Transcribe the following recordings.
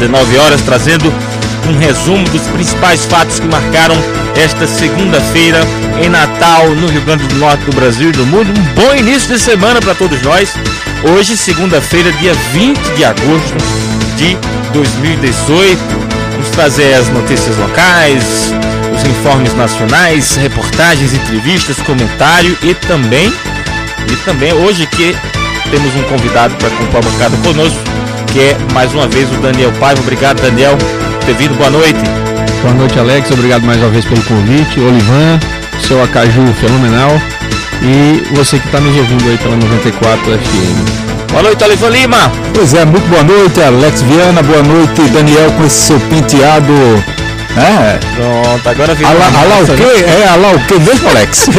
19 horas, trazendo um resumo dos principais fatos que marcaram esta segunda-feira em Natal, no Rio Grande do Norte, do Brasil e do mundo. Um bom início de semana para todos nós. Hoje, segunda-feira, dia 20 de agosto de 2018. Vamos trazer as notícias locais, os informes nacionais, reportagens, entrevistas, comentário e também hoje que temos um convidado para compor a bancada conosco, que é mais uma vez o Daniel Paiva. Obrigado, Daniel, por ter vindo. Boa noite. Boa noite, Alex. Obrigado mais uma vez pelo convite. Olivan, seu Acaju fenomenal. E você que está nos ouvindo aí pela 94 FM. Boa noite, Olivan Lima. Pois é, muito boa noite, Alex Viana. Boa noite, Daniel, com esse seu penteado. Pronto, agora virou. Alá o quê? Alá o quê mesmo, Alex?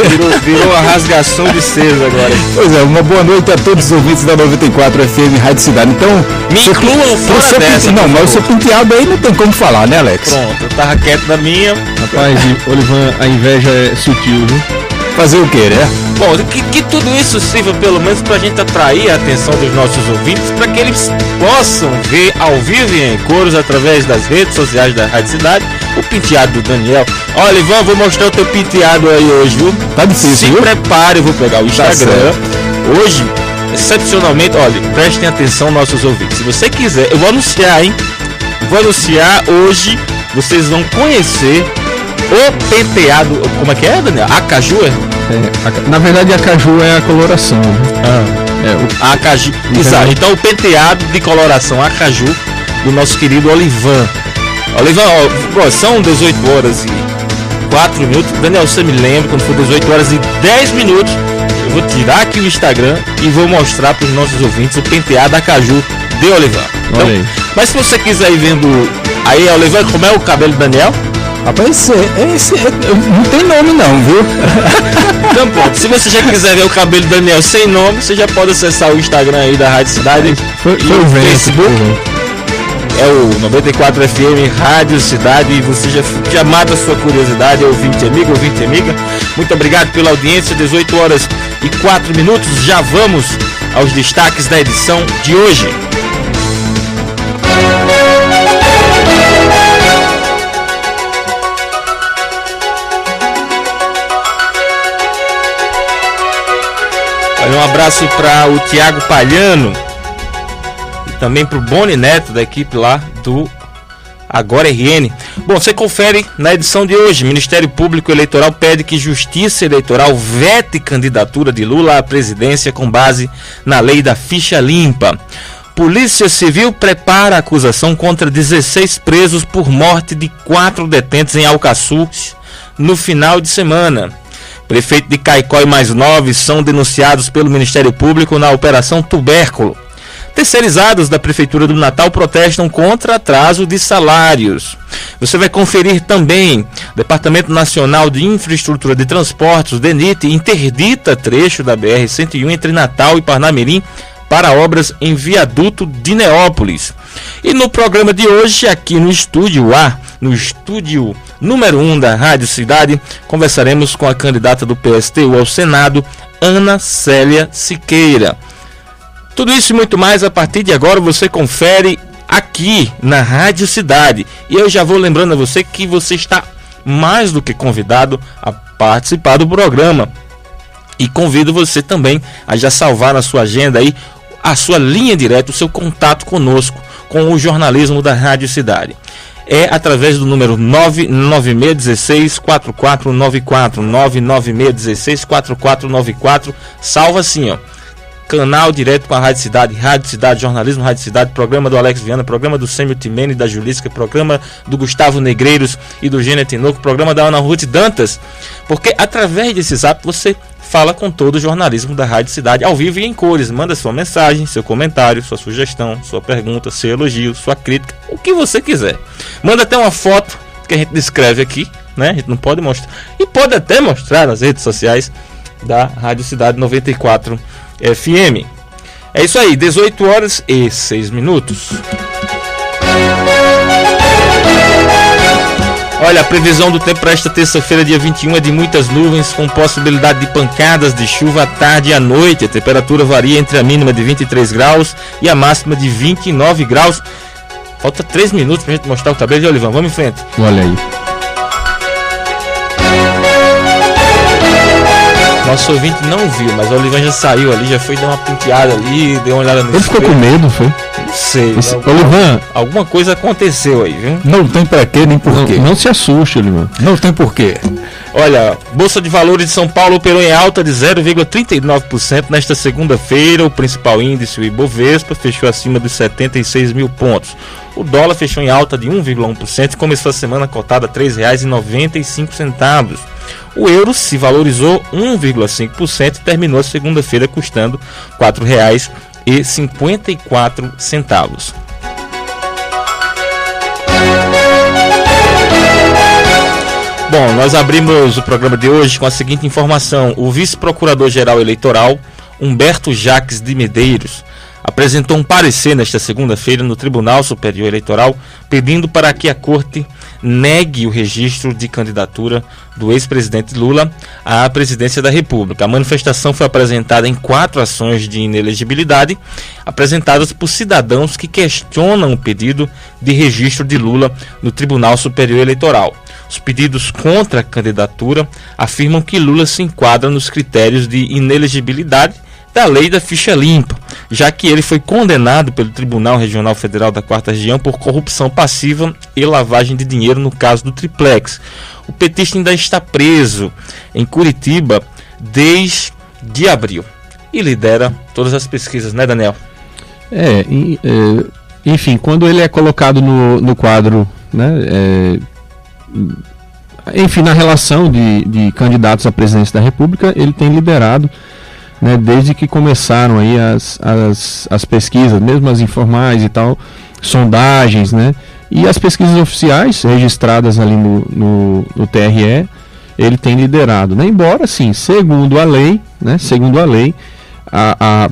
Virou a rasgação de seda agora. Pois é, uma boa noite a todos os ouvintes da 94 FM Rádio Cidade. Então, me incluam fora dessa. Não, mas o seu penteado aí não tem como falar, né, Alex? Pronto, eu tava quieto da minha. Rapaz, Olivan, a inveja é sutil, viu? Fazer o quê, né? Bom, que tudo isso sirva pelo menos pra gente atrair a atenção dos nossos ouvintes, para que eles possam ver ao vivo e em cores através das redes sociais da Rádio Cidade o penteado do Daniel. Olha, Ivan, vou mostrar o teu penteado aí hoje, viu? Tá difícil, Se viu? prepare, eu vou pegar o Instagram. Hoje, excepcionalmente, olha, prestem atenção, nossos ouvintes. Se você quiser, eu vou anunciar, hein? Vou anunciar hoje, vocês vão conhecer o penteado. Como é que é, Daniel? Acaju, na verdade, Acaju é a coloração, né? Acaju. Exato. Então, o penteado de coloração Acaju do nosso querido Olivan. Olivan, ó, são 18 horas e 4 minutos. Daniel, você me lembra, quando for 18 horas e 10 minutos, eu vou tirar aqui o Instagram e vou mostrar para os nossos ouvintes o penteado Acaju de Olivan. Então, mas se você quiser ir vendo aí, Olivan, como é o cabelo do Daniel? Rapaz, esse não tem nome não, viu? Então pronto, se você já quiser ver o cabelo do Daniel sem nome, você já pode acessar o Instagram aí da Rádio Cidade e o Facebook. É o 94 FM Rádio Cidade, e você já mata a sua curiosidade, ouvinte amigo, ouvinte amiga. Muito obrigado pela audiência, 18 horas e 4 minutos, já vamos aos destaques da edição de hoje. Um abraço para o Tiago Palhano e também para o Boni Neto, da equipe lá do Agora RN. Bom, você confere na edição de hoje. Ministério Público Eleitoral pede que Justiça Eleitoral vete candidatura de Lula à presidência com base na lei da ficha limpa. Polícia Civil prepara acusação contra 16 presos por morte de 4 detentos em Alcaçuz no final de semana. Prefeito de Caicó e mais 9 são denunciados pelo Ministério Público na Operação Tubérculo. Terceirizados da Prefeitura do Natal protestam contra atraso de salários. Você vai conferir também: Departamento Nacional de Infraestrutura de Transportes, DENIT, interdita trecho da BR-101 entre Natal e Parnamirim para obras em viaduto de Neópolis. E no programa de hoje, aqui no Estúdio A, no estúdio número 1 da Rádio Cidade, conversaremos com a candidata do PSTU ao Senado, Ana Célia Siqueira. Tudo isso e muito mais a partir de agora você confere aqui na Rádio Cidade. E eu já vou lembrando a você que você está mais do que convidado a participar do programa. E convido você também a já salvar na sua agenda aí a sua linha direta, o seu contato conosco, com o jornalismo da Rádio Cidade. É através do número 996164494, 996164494, salva assim, ó, canal direto com a Rádio Cidade, jornalismo Rádio Cidade, programa do Alex Viana, programa do Sêmio Timene e da Julisca, programa do Gustavo Negreiros e do Gênero Tinoco, programa da Ana Ruth Dantas, porque através desse zap você fala com todo o jornalismo da Rádio Cidade, ao vivo e em cores. Manda sua mensagem, seu comentário, sua sugestão, sua pergunta, seu elogio, sua crítica, o que você quiser. Manda até uma foto que a gente descreve aqui, né? A gente não pode mostrar. E pode até mostrar nas redes sociais da Rádio Cidade 94 FM. É isso aí, 18 horas e 6 minutos. Olha, a previsão do tempo para esta terça-feira, dia 21, é de muitas nuvens, com possibilidade de pancadas de chuva à tarde e à noite. A temperatura varia entre a mínima de 23 graus e a máxima de 29 graus. Falta 3 minutos pra gente mostrar o cabelo de Olivan. Vamos em frente. Olha aí. Nosso ouvinte não viu, mas o Olivan já saiu ali, já foi dar uma penteada ali, deu uma olhada no Ele ficou com medo, foi? Não sei. Olivan, Alguma coisa aconteceu aí, viu? não tem pra quê nem por quê. Não se assuste, Olivan. Não tem por quê. Olha, Bolsa de Valores de São Paulo operou em alta de 0,39% nesta segunda-feira. O principal índice, o Ibovespa, fechou acima dos 76 mil pontos. O dólar fechou em alta de 1,1% e começou a semana cotada a R$ 3,95. O euro se valorizou 1,5% e terminou a segunda-feira custando R$ 4,54. Bom, nós abrimos o programa de hoje com a seguinte informação. O vice-procurador-geral eleitoral, Humberto Jacques de Medeiros, apresentou um parecer nesta segunda-feira no Tribunal Superior Eleitoral, pedindo para que a Corte negue o registro de candidatura do ex-presidente Lula à presidência da República. A manifestação foi apresentada em 4 ações de inelegibilidade, apresentadas por cidadãos que questionam o pedido de registro de Lula no Tribunal Superior Eleitoral. Os pedidos contra a candidatura afirmam que Lula se enquadra nos critérios de inelegibilidade da lei da ficha limpa, já que ele foi condenado pelo Tribunal Regional Federal da 4ª Região por corrupção passiva e lavagem de dinheiro no caso do Triplex. O petista ainda está preso em Curitiba desde abril e lidera todas as pesquisas, né, Daniel? Enfim, quando ele é colocado no quadro, né, enfim, na relação de candidatos à presidência da República, ele tem liderado, né, desde que começaram aí as pesquisas, mesmo as informais e tal, sondagens, né, e as pesquisas oficiais registradas ali no TRE, ele tem liderado, né, embora, sim, segundo a lei,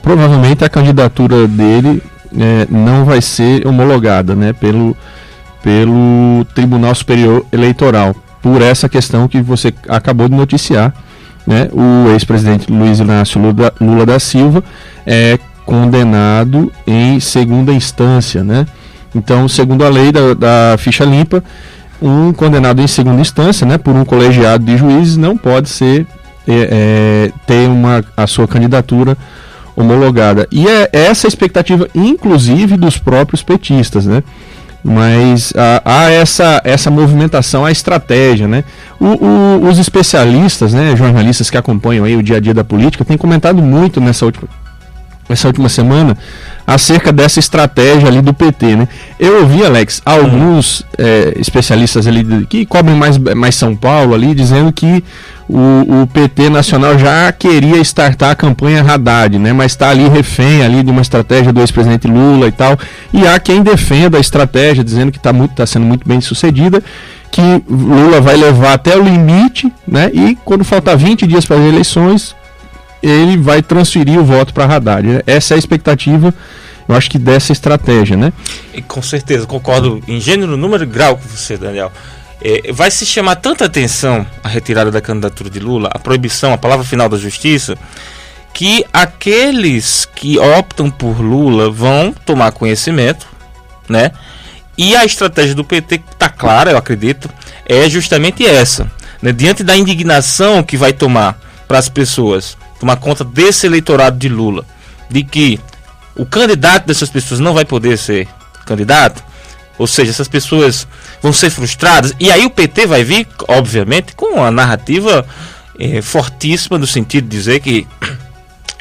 provavelmente a candidatura dele não vai ser homologada, né, pelo Tribunal Superior Eleitoral, por essa questão que você acabou de noticiar, né? O ex-presidente Luiz Inácio Lula da Silva é condenado em segunda instância, né? Então, segundo a lei da ficha limpa, um condenado em segunda instância, né, por um colegiado de juízes, não pode ter a sua candidatura homologada. E é essa a expectativa, inclusive, dos próprios petistas, né? Mas há essa movimentação, a estratégia, né? Os especialistas, né, jornalistas que acompanham aí o dia a dia da política, têm comentado muito nessa última semana acerca dessa estratégia ali do PT, né? Eu ouvi, Alex, alguns especialistas ali que cobrem mais São Paulo ali, dizendo que o PT nacional já queria startar a campanha Haddad, né? Mas está ali refém ali de uma estratégia do ex-presidente Lula e tal. E há quem defenda a estratégia, dizendo que está sendo muito bem sucedida, que Lula vai levar até o limite, né? E quando faltar 20 dias para as eleições, ele vai transferir o voto para Haddad, né? Essa é a expectativa, eu acho que dessa estratégia, né? E com certeza, concordo em gênero, número e grau com você, Daniel. Vai se chamar tanta atenção a retirada da candidatura de Lula, a proibição, a palavra final da justiça, que aqueles que optam por Lula vão tomar conhecimento, né? E a estratégia do PT está clara, eu acredito, é justamente essa, né? Diante da indignação que vai tomar para as pessoas, tomar conta desse eleitorado de Lula, de que o candidato dessas pessoas não vai poder ser candidato, ou seja, essas pessoas vão ser frustradas, e aí o PT vai vir, obviamente, com uma narrativa fortíssima, no sentido de dizer que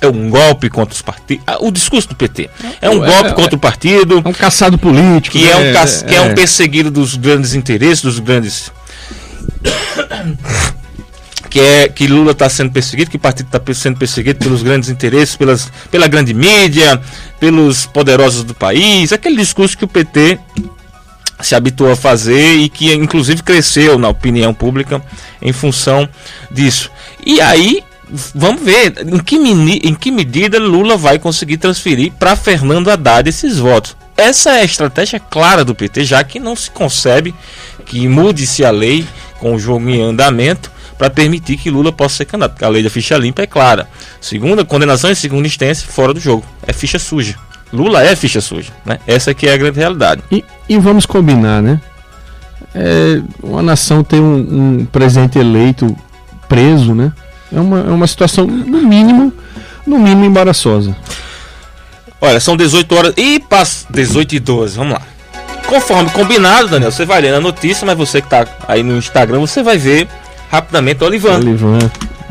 é um golpe contra os partidos. O discurso do PT é um golpe contra o partido, é um caçado político, que é um perseguido dos grandes interesses, dos grandes que Lula está sendo perseguido, que o partido está sendo perseguido pelos grandes interesses, pela grande mídia, pelos poderosos do país, aquele discurso que o PT se habituou a fazer e que inclusive cresceu na opinião pública em função disso. E aí vamos ver em que medida Lula vai conseguir transferir para Fernando Haddad esses votos. Essa é a estratégia clara do PT, já que não se concebe que mude-se a lei com o jogo em andamento para permitir que Lula possa ser candidato. A lei da ficha limpa é clara. Segunda, condenação em segunda instância, fora do jogo. É ficha suja. Lula é ficha suja, né? Essa aqui é a grande realidade. E vamos combinar, né? Uma nação ter um presidente eleito preso, né? É uma situação, no mínimo embaraçosa. Olha, são 18 horas e passa 18h12, vamos lá. Conforme combinado, Daniel, você vai ler a notícia, mas você que tá aí no Instagram, você vai ver rapidamente o Olivan.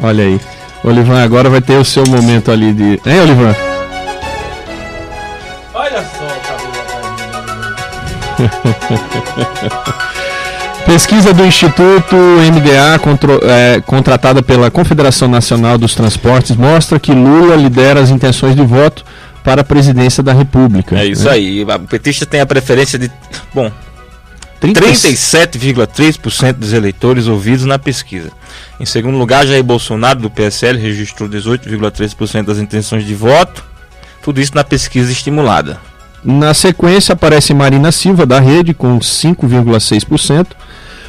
Olha aí. Olivan agora vai ter o seu momento ali de... Hein, Olivan? Olha só o cabelo. Pesquisa do Instituto MDA, contratada pela Confederação Nacional dos Transportes, mostra que Lula lidera as intenções de voto para a presidência da República. É isso aí. O petista tem a preferência de... Bom, 37,3% dos eleitores ouvidos na pesquisa. Em segundo lugar, Jair Bolsonaro, do PSL, registrou 18,3% das intenções de voto. Tudo isso na pesquisa estimulada. Na sequência, aparece Marina Silva, da Rede, com 5,6%.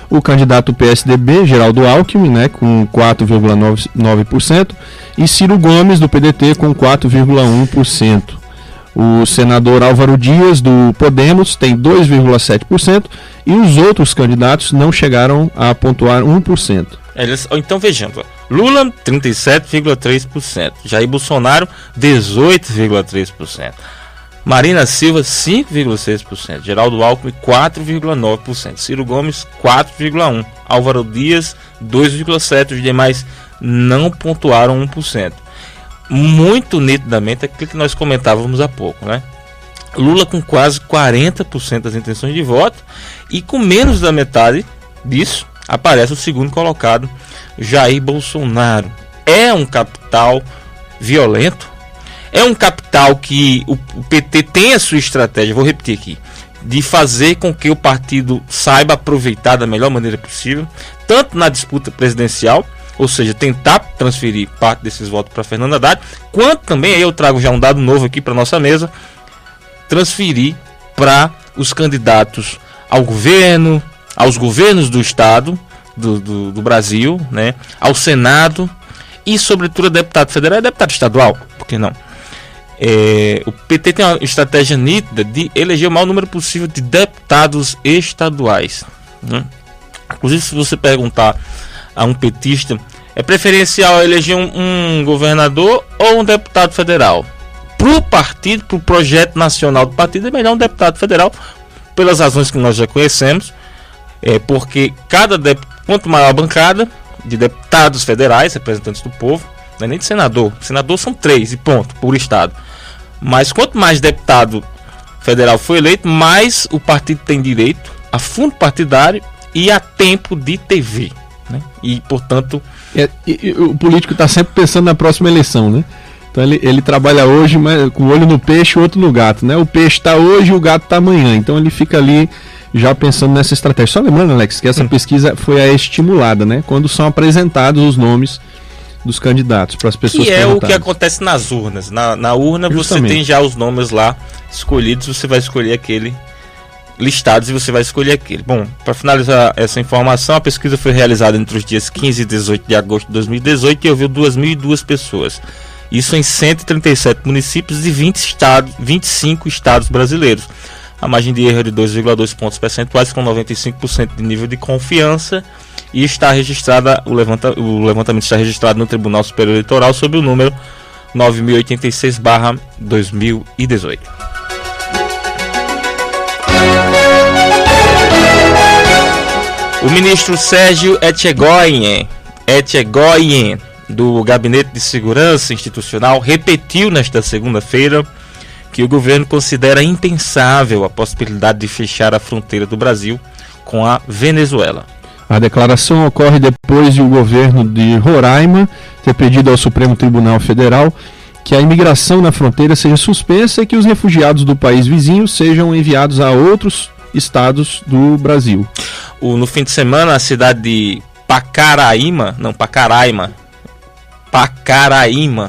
O candidato PSDB, Geraldo Alckmin, né, com 4,9%. E Ciro Gomes, do PDT, com 4,1%. O senador Álvaro Dias, do Podemos, tem 2,7%. E os outros candidatos não chegaram a pontuar 1%. Então vejamos, Lula 37,3%, Jair Bolsonaro 18,3%, Marina Silva 5,6%, Geraldo Alckmin 4,9%, Ciro Gomes 4,1%, Álvaro Dias 2,7%, os demais não pontuaram 1%. Muito nitidamente aquilo que nós comentávamos há pouco, né? Lula com quase 40% das intenções de voto e com menos da metade disso aparece o segundo colocado, Jair Bolsonaro. É um capital violento, é um capital que o PT tem a sua estratégia, vou repetir aqui, de fazer com que o partido saiba aproveitar da melhor maneira possível, tanto na disputa presidencial, ou seja, tentar transferir parte desses votos para Fernando Haddad, quanto também, aí eu trago já um dado novo aqui para nossa mesa, transferir para os candidatos ao governo, aos governos do Estado, do Brasil, né, ao Senado e, sobretudo, a deputado federal e deputado estadual, por que não? O PT tem uma estratégia nítida de eleger o maior número possível de deputados estaduais, né? Inclusive, se você perguntar a um petista, é preferencial eleger um governador ou um deputado federal? Para o partido, para o projeto nacional do partido, é melhor um deputado federal, pelas razões que nós já conhecemos, porque quanto maior a bancada de deputados federais, representantes do povo, não é nem de senador são 3 e ponto, por estado, mas quanto mais deputado federal for eleito, mais o partido tem direito a fundo partidário e a tempo de TV, né? E portanto o político está sempre pensando na próxima eleição, né? Então ele trabalha hoje, mas com o olho no peixe e o outro no gato, né? O peixe está hoje e o gato está amanhã. Então ele fica ali já pensando nessa estratégia. Só lembrando, Alex, que essa pesquisa foi a estimulada, né? Quando são apresentados os nomes dos candidatos para as pessoas que é o que acontece nas urnas. Na urna Justamente. Você tem já os nomes lá escolhidos, você vai escolher aquele listados e você vai escolher aquele. Bom, para finalizar essa informação, a pesquisa foi realizada entre os dias 15 e 18 de agosto de 2018 e ouviu 2.002 pessoas. Isso em 137 municípios de 25 estados brasileiros. A margem de erro é de 2,2 pontos percentuais, com 95% de nível de confiança, e está registrada, o levantamento está registrado no Tribunal Superior Eleitoral sob o número 9086/2018. O ministro Sérgio Etchegoyen, do Gabinete de Segurança Institucional, repetiu nesta segunda-feira que o governo considera impensável a possibilidade de fechar a fronteira do Brasil com a Venezuela. A declaração ocorre depois de o governo de Roraima ter pedido ao Supremo Tribunal Federal que a imigração na fronteira seja suspensa e que os refugiados do país vizinho sejam enviados a outros estados do Brasil. No fim de semana, a cidade de Pacaraima,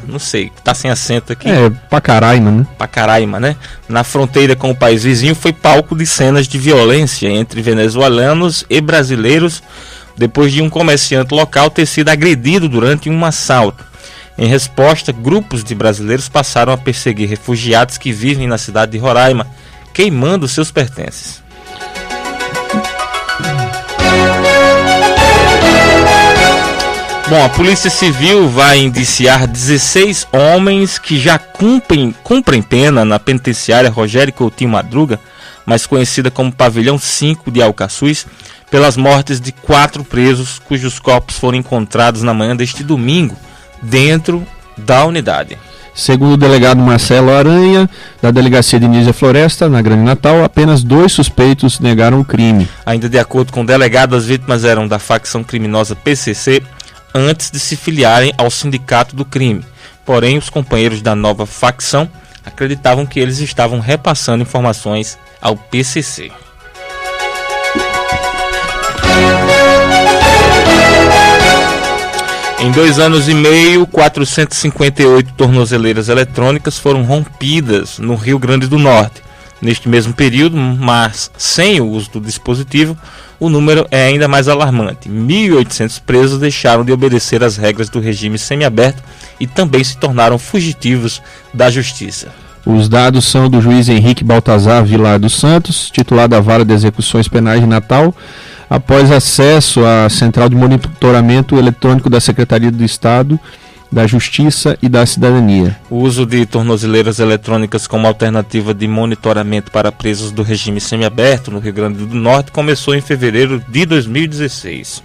não sei, tá sem acento aqui. Pacaraima, né? Na fronteira com o país vizinho, foi palco de cenas de violência entre venezuelanos e brasileiros, depois de um comerciante local ter sido agredido durante um assalto. Em resposta, grupos de brasileiros passaram a perseguir refugiados que vivem na cidade de Roraima, queimando seus pertences. Bom, a Polícia Civil vai indiciar 16 homens que já cumprem pena na penitenciária Rogério Coutinho Madruga, mais conhecida como Pavilhão 5 de Alcaçuz, pelas mortes de 4 presos cujos corpos foram encontrados na manhã deste domingo, dentro da unidade. Segundo o delegado Marcelo Aranha, da Delegacia de Nísia Floresta, na Grande Natal, apenas 2 suspeitos negaram o crime. Ainda de acordo com o delegado, as vítimas eram da facção criminosa PCC, antes de se filiarem ao sindicato do crime. Porém, os companheiros da nova facção acreditavam que eles estavam repassando informações ao PCC. Em 2 anos e meio, 458 tornozeleiras eletrônicas foram rompidas no Rio Grande do Norte. Neste mesmo período, mas sem o uso do dispositivo, o número é ainda mais alarmante. 1.800 presos deixaram de obedecer às regras do regime semiaberto e também se tornaram fugitivos da justiça. Os dados são do juiz Henrique Baltazar Vilar dos Santos, titular da Vara de Execuções Penais de Natal, após acesso à Central de Monitoramento Eletrônico da Secretaria do Estado da Justiça e da Cidadania. O uso de tornozeleiras eletrônicas como alternativa de monitoramento para presos do regime semiaberto no Rio Grande do Norte começou em fevereiro de 2016.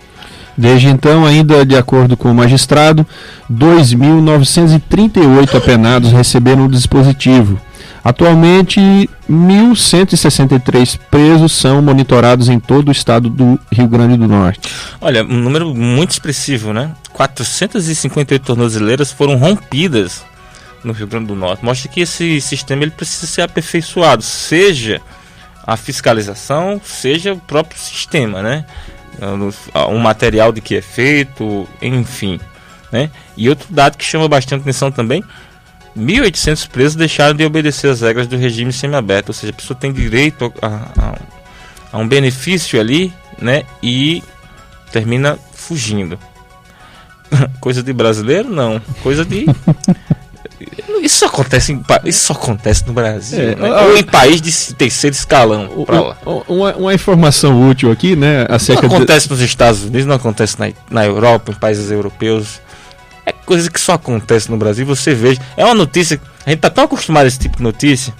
Desde então, ainda de acordo com o magistrado, 2.938 apenados receberam o dispositivo. Atualmente, 1.163 presos são monitorados em todo o estado do Rio Grande do Norte. Olha, um número muito expressivo, né? 458 tornozeleiras foram rompidas no Rio Grande do Norte. Mostra que esse sistema ele precisa ser aperfeiçoado, seja a fiscalização, seja o próprio sistema, né? Um material de que é feito, enfim, né? E outro dado que chama bastante atenção também: 1.800 presos deixaram de obedecer às regras do regime semiaberto, ou seja, a pessoa tem direito a um benefício ali, né? E termina fugindo. Coisa de brasileiro? Não. Coisa de... Isso só acontece no Brasil, né? Ou em país de terceiro escalão. Uma informação útil aqui, né? Não acontece nos Estados Unidos, não acontece na Europa, em países europeus. É coisa que só acontece no Brasil. Você vê, é uma notícia, a gente tá tão acostumado a esse tipo de notícia,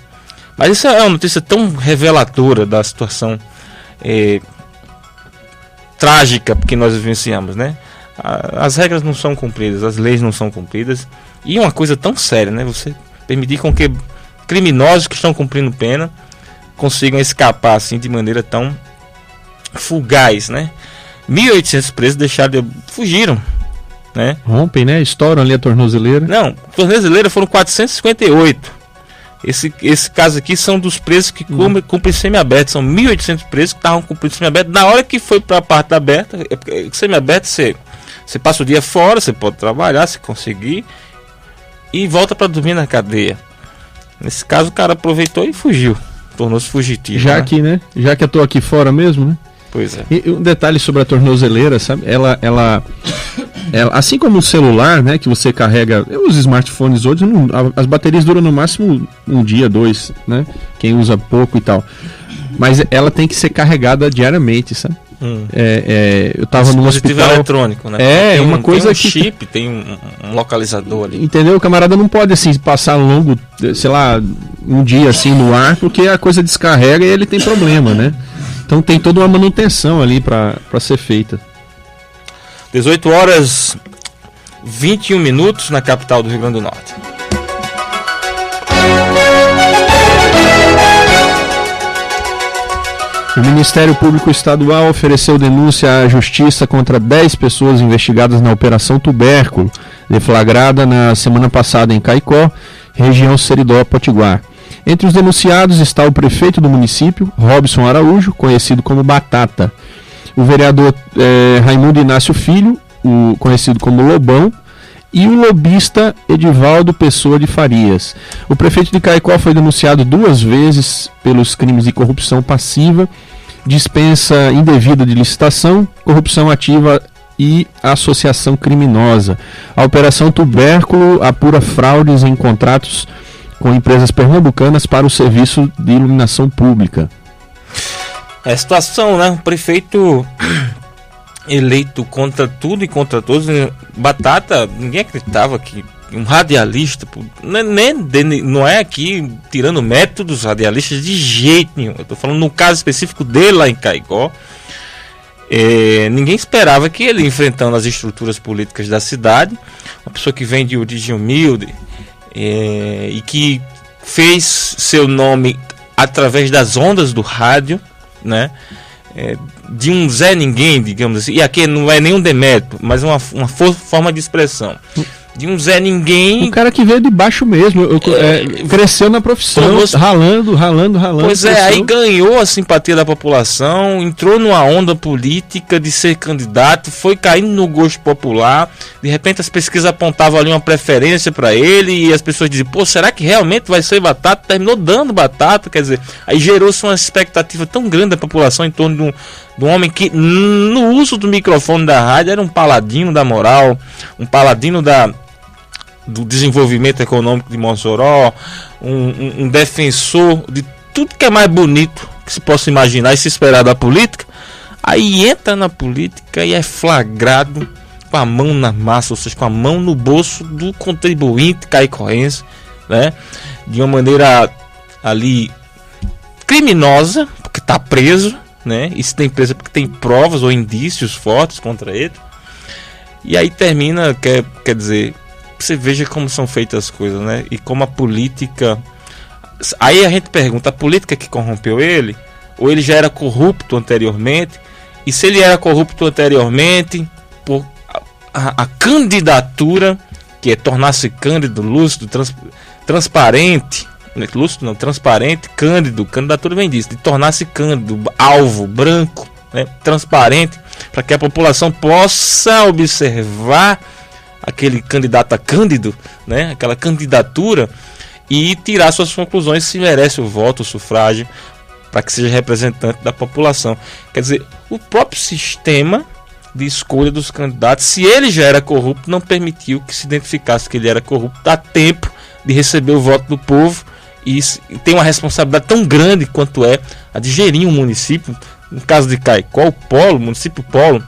mas isso é uma notícia tão reveladora da situação trágica que nós vivenciamos, né? As regras não são cumpridas, as leis não são cumpridas, e uma coisa tão séria, né? Você permitir com que criminosos que estão cumprindo pena consigam escapar assim de maneira tão fugaz, né? 1.800 presos fugiram, né? Rompem, né? Estouram ali a tornozeleira. Não, tornozeleira foram 458. Esse caso aqui são dos presos que cumprem semiaberto. São 1.800 presos que estavam cumprindo semiaberto. Na hora que foi para a parte aberta, semiaberto você passa o dia fora, você pode trabalhar se conseguir e volta para dormir na cadeia. Nesse caso o cara aproveitou e fugiu, tornou-se fugitivo. Já que eu tô aqui fora mesmo, né? Pois é. E um detalhe sobre a tornozeleira, sabe? Ela assim como o celular, né, que você carrega, os smartphones hoje, as baterias duram no máximo 1 dia, 2, né? Quem usa pouco e tal. Mas ela tem que ser carregada diariamente, sabe? Eu tava no hospital eletrônico, né? Tem uma coisa que chip, tem um localizador ali. Entendeu? O camarada não pode assim passar longo, sei lá, 1 dia assim no ar, porque a coisa descarrega e ele tem problema, né? Então tem toda uma manutenção ali para ser feita. 18h21 na capital do Rio Grande do Norte. O Ministério Público Estadual ofereceu denúncia à Justiça contra 10 pessoas investigadas na Operação Tubérculo, deflagrada na semana passada em Caicó, região Seridó-Potiguar. Entre os denunciados está o prefeito do município, Robson Araújo, conhecido como Batata, o vereador Raimundo Inácio Filho, conhecido como Lobão, e o lobista Edivaldo Pessoa de Farias. O prefeito de Caicó foi denunciado 2 vezes pelos crimes de corrupção passiva, dispensa indevida de licitação, corrupção ativa e associação criminosa. A Operação Tubérculo apura fraudes em contratos com empresas pernambucanas para o serviço de iluminação pública. É a situação, né? O prefeito eleito contra tudo e contra todos. Batata, ninguém acreditava que um radialista, não é aqui tirando mérito dos radialistas de jeito nenhum. Eu estou falando no caso específico dele lá em Caicó. Ninguém esperava que ele, enfrentando as estruturas políticas da cidade, uma pessoa que vem de origem humilde e que fez seu nome através das ondas do rádio, né? De um Zé Ninguém, digamos assim, e aqui não é nenhum demérito, mas uma forma de expressão. De um Zé Ninguém. Um cara que veio de baixo mesmo, cresceu na profissão, ralando. Pois cresceu. Aí ganhou a simpatia da população, entrou numa onda política de ser candidato, foi caindo no gosto popular. De repente as pesquisas apontavam ali uma preferência para ele e as pessoas diziam, pô, será que realmente vai ser Batata? Terminou dando Batata, quer dizer, aí gerou-se uma expectativa tão grande da população em torno de um homem que, no uso do microfone da rádio, era um paladino da moral, um paladino do desenvolvimento econômico de Mossoró, um defensor de tudo que é mais bonito que se possa imaginar e se esperar da política. Aí entra na política e é flagrado com a mão na massa, ou seja, com a mão no bolso do contribuinte caicoense, né? De uma maneira ali criminosa, porque está preso, né? E se tem preso porque tem provas ou indícios fortes contra ele. E aí termina, quer dizer, você veja como são feitas as coisas, né? E como a política... Aí a gente pergunta, a política que corrompeu ele? Ou ele já era corrupto anteriormente? E se ele era corrupto anteriormente, por a candidatura, que é tornar-se cândido, lúcido, transparente... Lúcido não, transparente, cândido. Candidatura vem disso, de tornar-se cândido, alvo, branco, né? Transparente, para que a população possa observar aquele candidato a cândido, né? Aquela candidatura, e tirar suas conclusões se merece o voto, o sufrágio, para que seja representante da população. Quer dizer, o próprio sistema de escolha dos candidatos, se ele já era corrupto, não permitiu que se identificasse que ele era corrupto a tempo de receber o voto do povo, e tem uma responsabilidade tão grande quanto é a de gerir um município. No caso de Caicó, o município polo,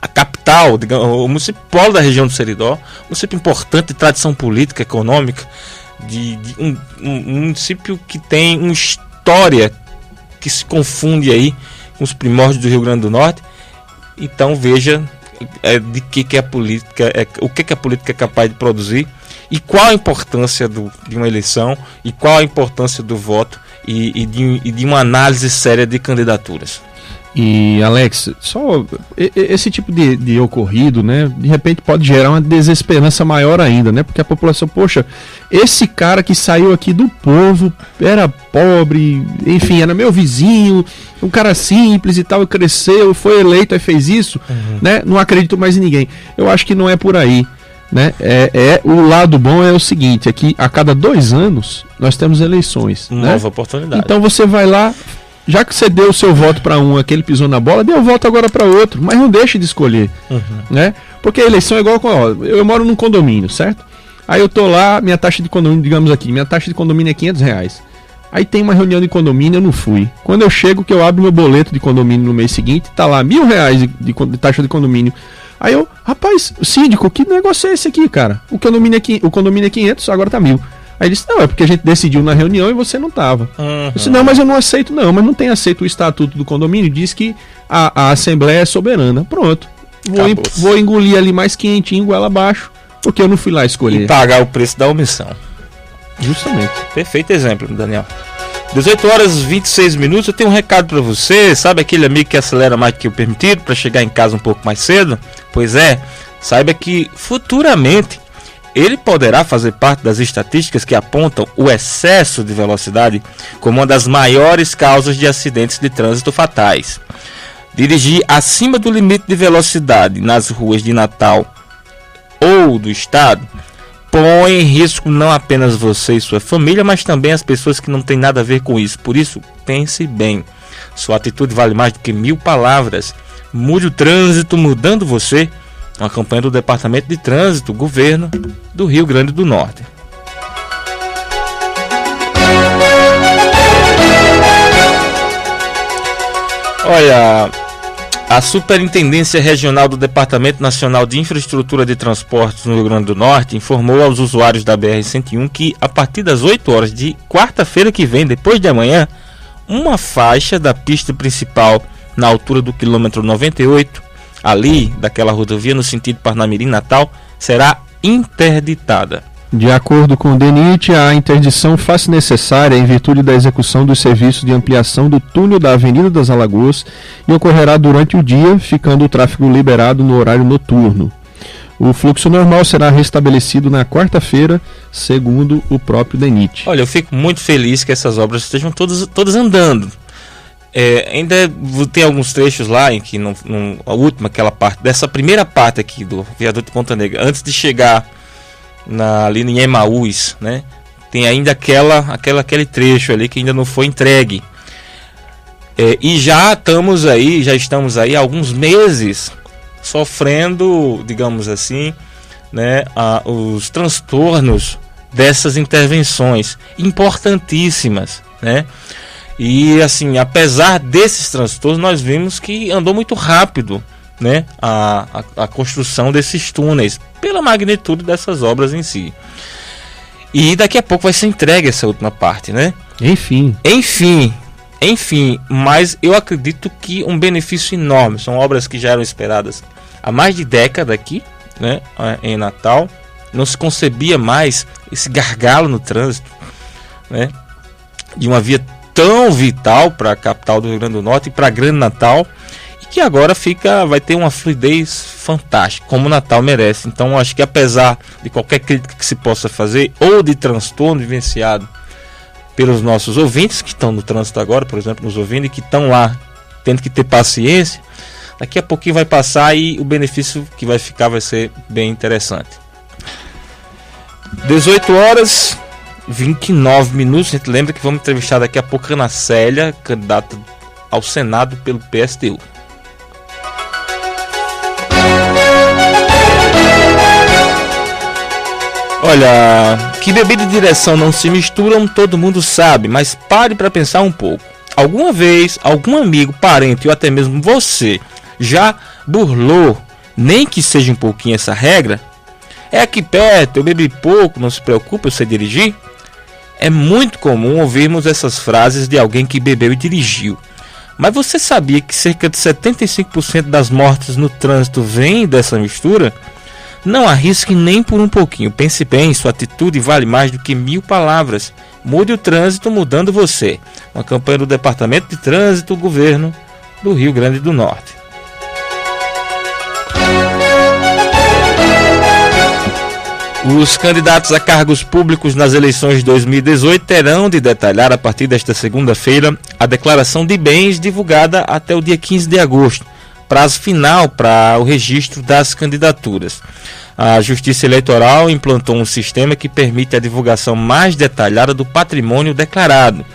a capital, digamos, o município polo da região do Seridó, um município importante de tradição política, econômica, de um município que tem uma história que se confunde aí com os primórdios do Rio Grande do Norte. Então veja de que a política o que a política é capaz de produzir e qual a importância de uma eleição e qual a importância do voto e de uma análise séria de candidaturas. E Alex, só esse tipo de ocorrido, né, de repente pode gerar uma desesperança maior ainda, né, porque a população, poxa, esse cara que saiu aqui do povo, era pobre, enfim, era meu vizinho, um cara simples e tal, cresceu, foi eleito e fez isso, né, não acredito mais em ninguém. Eu acho que não é por aí, né, o lado bom é o seguinte, é que a cada 2 anos nós temos eleições, nova oportunidade. Então você vai lá, já que você deu o seu voto para um, aquele pisou na bola, dê o voto agora para outro, mas não deixe de escolher, né? Porque a eleição é igual eu moro num condomínio, certo? Aí eu tô lá, minha taxa de condomínio, digamos aqui, minha taxa de condomínio é R$500. Aí tem uma reunião de condomínio, eu não fui. Quando eu chego, que eu abro meu boleto de condomínio no mês seguinte, tá lá R$1.000 de taxa de condomínio. Aí eu, rapaz, síndico, que negócio é esse aqui, cara? O condomínio é 500, agora tá 1.000. Aí ele disse, não, é porque a gente decidiu na reunião e você não estava. Eu disse, não, mas eu não aceito não, mas não tem aceito o estatuto do condomínio, diz que a Assembleia é soberana. Pronto, vou engolir ali mais quentinho, goela abaixo, porque eu não fui lá escolher. E pagar o preço da omissão. Justamente. Perfeito exemplo, Daniel. 18h26, eu tenho um recado para você. Sabe aquele amigo que acelera mais do que o permitido para chegar em casa um pouco mais cedo? Pois é, saiba que futuramente ele poderá fazer parte das estatísticas que apontam o excesso de velocidade como uma das maiores causas de acidentes de trânsito fatais. Dirigir acima do limite de velocidade nas ruas de Natal ou do estado põe em risco não apenas você e sua família, mas também as pessoas que não têm nada a ver com isso. Por isso, pense bem. Sua atitude vale mais do que 1000 palavras. Mude o Trânsito, Mudando Você, uma campanha do Departamento de Trânsito, Governo do Rio Grande do Norte. Olha, a Superintendência Regional do Departamento Nacional de Infraestrutura de Transportes no Rio Grande do Norte informou aos usuários da BR-101 que, a partir das 8 horas de quarta-feira que vem, depois de amanhã, uma faixa da pista principal na altura do quilômetro 98, ali daquela rodovia no sentido Parnamirim-Natal, será interditada. De acordo com o DENIT, a interdição faz necessária em virtude da execução dos serviços de ampliação do túnel da Avenida das Alagoas e ocorrerá durante o dia, ficando o tráfego liberado no horário noturno. O fluxo normal será restabelecido na quarta-feira, segundo o próprio DENIT. Olha, eu fico muito feliz que essas obras estejam todas andando. Ainda tem alguns trechos lá em que a última, aquela parte, dessa primeira parte aqui do viaduto de Ponta Negra, antes de chegar ali em Emaús, né? Tem ainda aquele trecho ali que ainda não foi entregue. E já estamos aí há alguns meses sofrendo, digamos assim, né, os transtornos dessas intervenções importantíssimas, né? E assim, apesar desses transtornos, nós vimos que andou muito rápido, né, a construção desses túneis, pela magnitude dessas obras em si. E daqui a pouco vai ser entregue essa última parte, né? Enfim, mas eu acredito que um benefício enorme. São obras que já eram esperadas há mais de década aqui, né, em Natal. Não se concebia mais esse gargalo no trânsito, né, de uma via tão vital para a capital do Rio Grande do Norte e para a Grande Natal, e que agora vai ter uma fluidez fantástica, como o Natal merece. Então acho que, apesar de qualquer crítica que se possa fazer, ou de transtorno vivenciado pelos nossos ouvintes que estão no trânsito agora, por exemplo, nos ouvindo, e que estão lá tendo que ter paciência, daqui a pouquinho vai passar e o benefício que vai ficar vai ser bem interessante. 18 horas 29 minutos. A gente lembra que vamos entrevistar daqui a pouco Ana Célia, candidata ao Senado pelo PSTU. Olha, que bebida e direção não se misturam, todo mundo sabe, mas pare para pensar um pouco. Alguma vez, algum amigo, parente ou até mesmo você já burlou, nem que seja um pouquinho, essa regra? É aqui perto, eu bebi pouco, não se preocupe, eu sei dirigir? É muito comum ouvirmos essas frases de alguém que bebeu e dirigiu. Mas você sabia que cerca de 75% das mortes no trânsito vem dessa mistura? Não arrisque nem por um pouquinho. Pense bem, sua atitude vale mais do que 1000 palavras. Mude o trânsito, mudando você. Uma campanha do Departamento de Trânsito, Governo do Rio Grande do Norte. Os candidatos a cargos públicos nas eleições de 2018 terão de detalhar, a partir desta segunda-feira, a declaração de bens divulgada até o dia 15 de agosto, prazo final para o registro das candidaturas. A Justiça Eleitoral implantou um sistema que permite a divulgação mais detalhada do patrimônio declarado.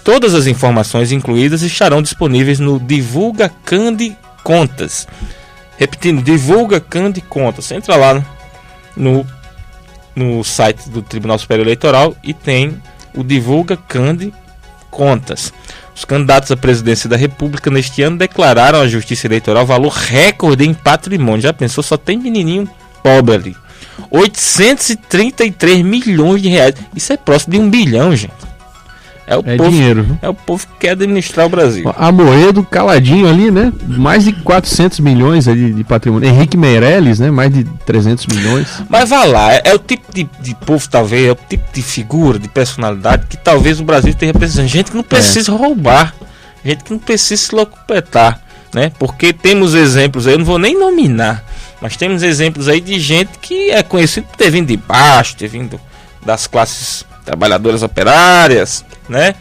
Todas as informações incluídas estarão disponíveis no Divulga Cande Contas. Repetindo, Divulga Cande Contas. Entra lá no site do Tribunal Superior Eleitoral e tem o Divulga Cande Contas. Os candidatos à presidência da República neste ano declararam à Justiça Eleitoral valor recorde em patrimônio. Já pensou? Só tem menininho pobre ali. 833 milhões de reais. Isso é próximo de 1 bilhão, gente. Dinheiro, viu? É o povo que quer administrar o Brasil. Amoedo caladinho ali, né? Mais de 400 milhões ali de patrimônio. Henrique Meirelles, né? Mais de 300 milhões. Mas vá lá, é o tipo de povo, talvez, é o tipo de figura, de personalidade que talvez o Brasil esteja precisando. Gente que não precisa roubar, gente que não precisa se locupetar, né? Porque temos exemplos aí, eu não vou nem nominar, mas temos exemplos aí de gente que é conhecido por ter vindo de baixo, ter vindo das classes trabalhadoras operárias, né?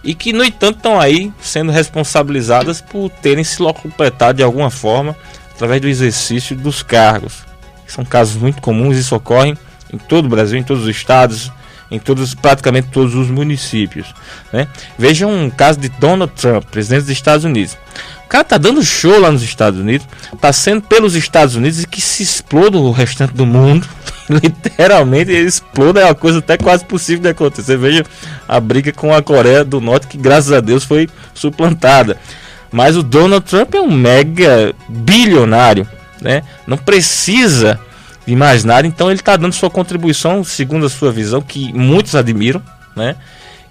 E que, no entanto, estão aí sendo responsabilizadas por terem se locupletado de alguma forma através do exercício dos cargos. São casos muito comuns, isso ocorre em todo o Brasil, em todos os estados, em praticamente todos os municípios, né? Vejam um caso de Donald Trump, presidente dos Estados Unidos. O cara tá dando show lá nos Estados Unidos, tá sendo pelos Estados Unidos e que se exploda o restante do mundo. Literalmente ele exploda, é uma coisa até quase possível de acontecer. Veja a briga com a Coreia do Norte, que graças a Deus foi suplantada. Mas o Donald Trump é um mega bilionário, né? Não precisa de mais nada, então ele está dando sua contribuição, segundo a sua visão, que muitos admiram, né?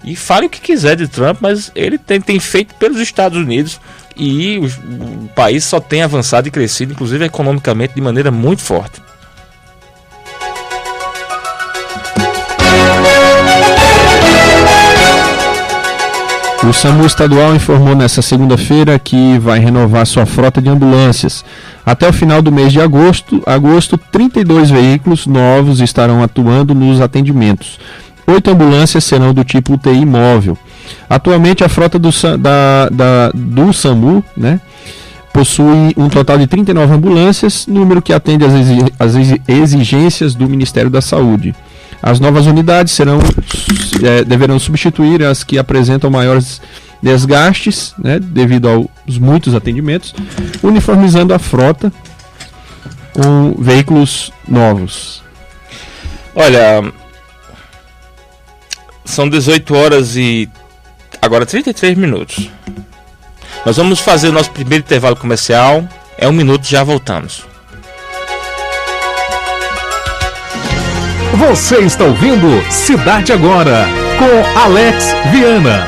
E fale o que quiser de Trump, mas ele tem feito pelos Estados Unidos e o país só tem avançado e crescido, inclusive economicamente, de maneira muito forte. O SAMU estadual informou nesta segunda-feira que vai renovar sua frota de ambulâncias. Até o final do mês de agosto, 32 veículos novos estarão atuando nos atendimentos. 8 ambulâncias serão do tipo UTI móvel. Atualmente a frota do SAMU, né, possui um total de 39 ambulâncias, número que atende às exigências do Ministério da Saúde. As novas unidades deverão substituir as que apresentam maiores desgastes, né, devido aos muitos atendimentos, uniformizando a frota com veículos novos. Olha, são 18 horas e agora 33 minutos. Nós vamos fazer o nosso primeiro intervalo comercial. É 1 minuto, já voltamos. Você está ouvindo Cidade Agora, com Alex Viana.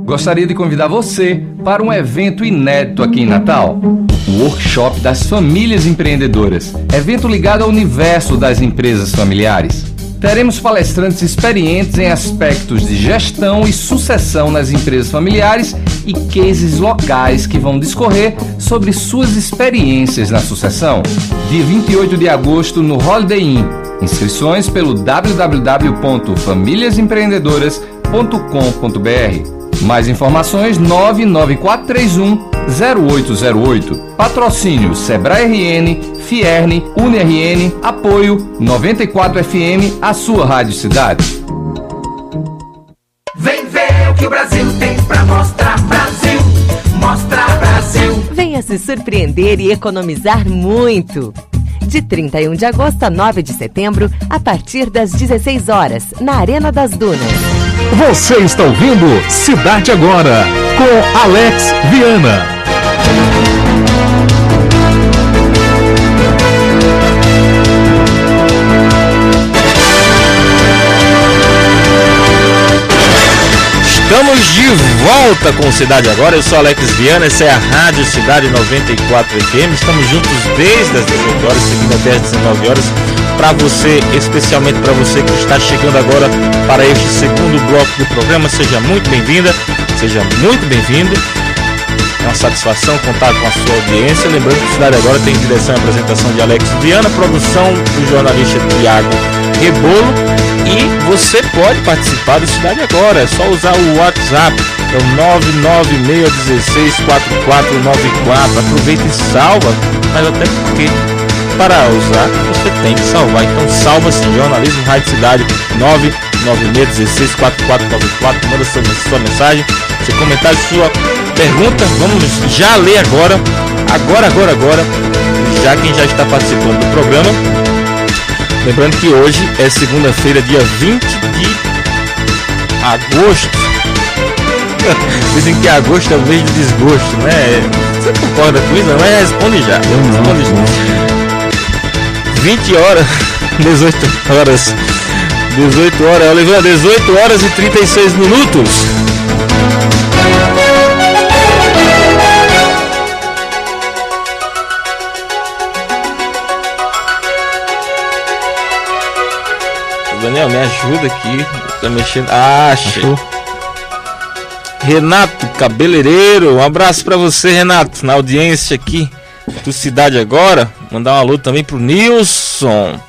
Gostaria de convidar você para um evento inédito aqui em Natal. O Workshop das Famílias Empreendedoras. Evento ligado ao universo das empresas familiares. Teremos palestrantes experientes em aspectos de gestão e sucessão nas empresas familiares e cases locais que vão discorrer sobre suas experiências na sucessão. Dia 28 de agosto no Holiday Inn. Inscrições pelo www.familiasempreendedoras.com.br. Mais informações 99431-0808. Patrocínio Sebrae RN, Fierne, UniRN, apoio 94 FM, a sua Rádio Cidade. Vem ver o que o Brasil tem pra mostrar, Brasil, mostra Brasil. Venha se surpreender e economizar muito. De 31 de agosto a 9 de setembro, a partir das 16 horas, na Arena das Dunas. Você está ouvindo Cidade Agora, com Alex Viana. Estamos de volta com Cidade Agora. Eu sou Alex Viana, essa é a Rádio Cidade 94 FM. Estamos juntos desde as 18 horas, seguindo até as 19 horas. Para você, especialmente para você que está chegando agora para este segundo bloco do programa, seja muito bem-vinda, seja muito bem-vindo. É uma satisfação contar com a sua audiência. Lembrando que Cidade Agora tem direção e apresentação de Alex Viana, produção do jornalista Tiago Rebolo. E você pode participar do Cidade Agora, é só usar o WhatsApp, é o 996164494. Aproveita e salva, mas até porque para usar você tem que salvar. Então salva-se, Jornalismo Rádio Cidade, 996164494. Manda sua mensagem, seu comentário, sua pergunta. Vamos já ler agora, já quem já está participando do programa. Lembrando que hoje é segunda-feira, dia 20 de agosto. Dizem que agosto é o mês de desgosto, né? Você concorda com isso? Mas responde já. Responde já. 20 horas, 18 horas, Oliveira, 18 horas e 36 minutos. Daniel, me ajuda aqui. Tá mexendo. Achei. Renato, cabeleireiro. Um abraço pra você, Renato. Na audiência aqui do Cidade Agora. Mandar um alô também pro Nilson.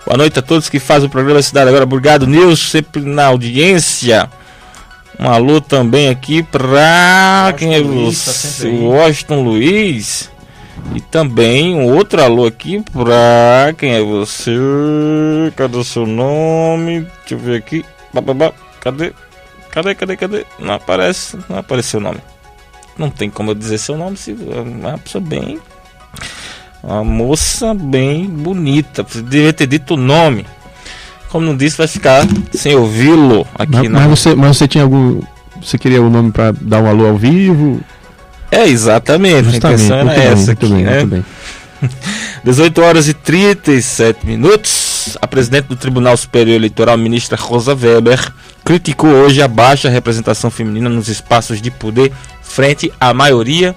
Boa noite a todos que fazem o programa Cidade Agora. Obrigado, Nilson, sempre na audiência. Um alô também aqui pra quem é você? Washington Luiz. E também um outro alô aqui pra... Quem é você? Cadê o seu nome? Deixa eu ver aqui. Cadê? Não apareceu o nome. Não tem como eu dizer seu nome se é uma pessoa bem... Uma moça bem bonita. Você devia ter dito o nome. Como não disse, vai ficar sem ouvi-lo aqui. Mas você tinha algum... Você queria o nome para dar um alô ao vivo? Exatamente. Justamente, a intenção era essa aqui, muito bem. 18 horas e 37 minutos. A presidente do Tribunal Superior Eleitoral, ministra Rosa Weber, criticou hoje a baixa representação feminina nos espaços de poder frente à maioria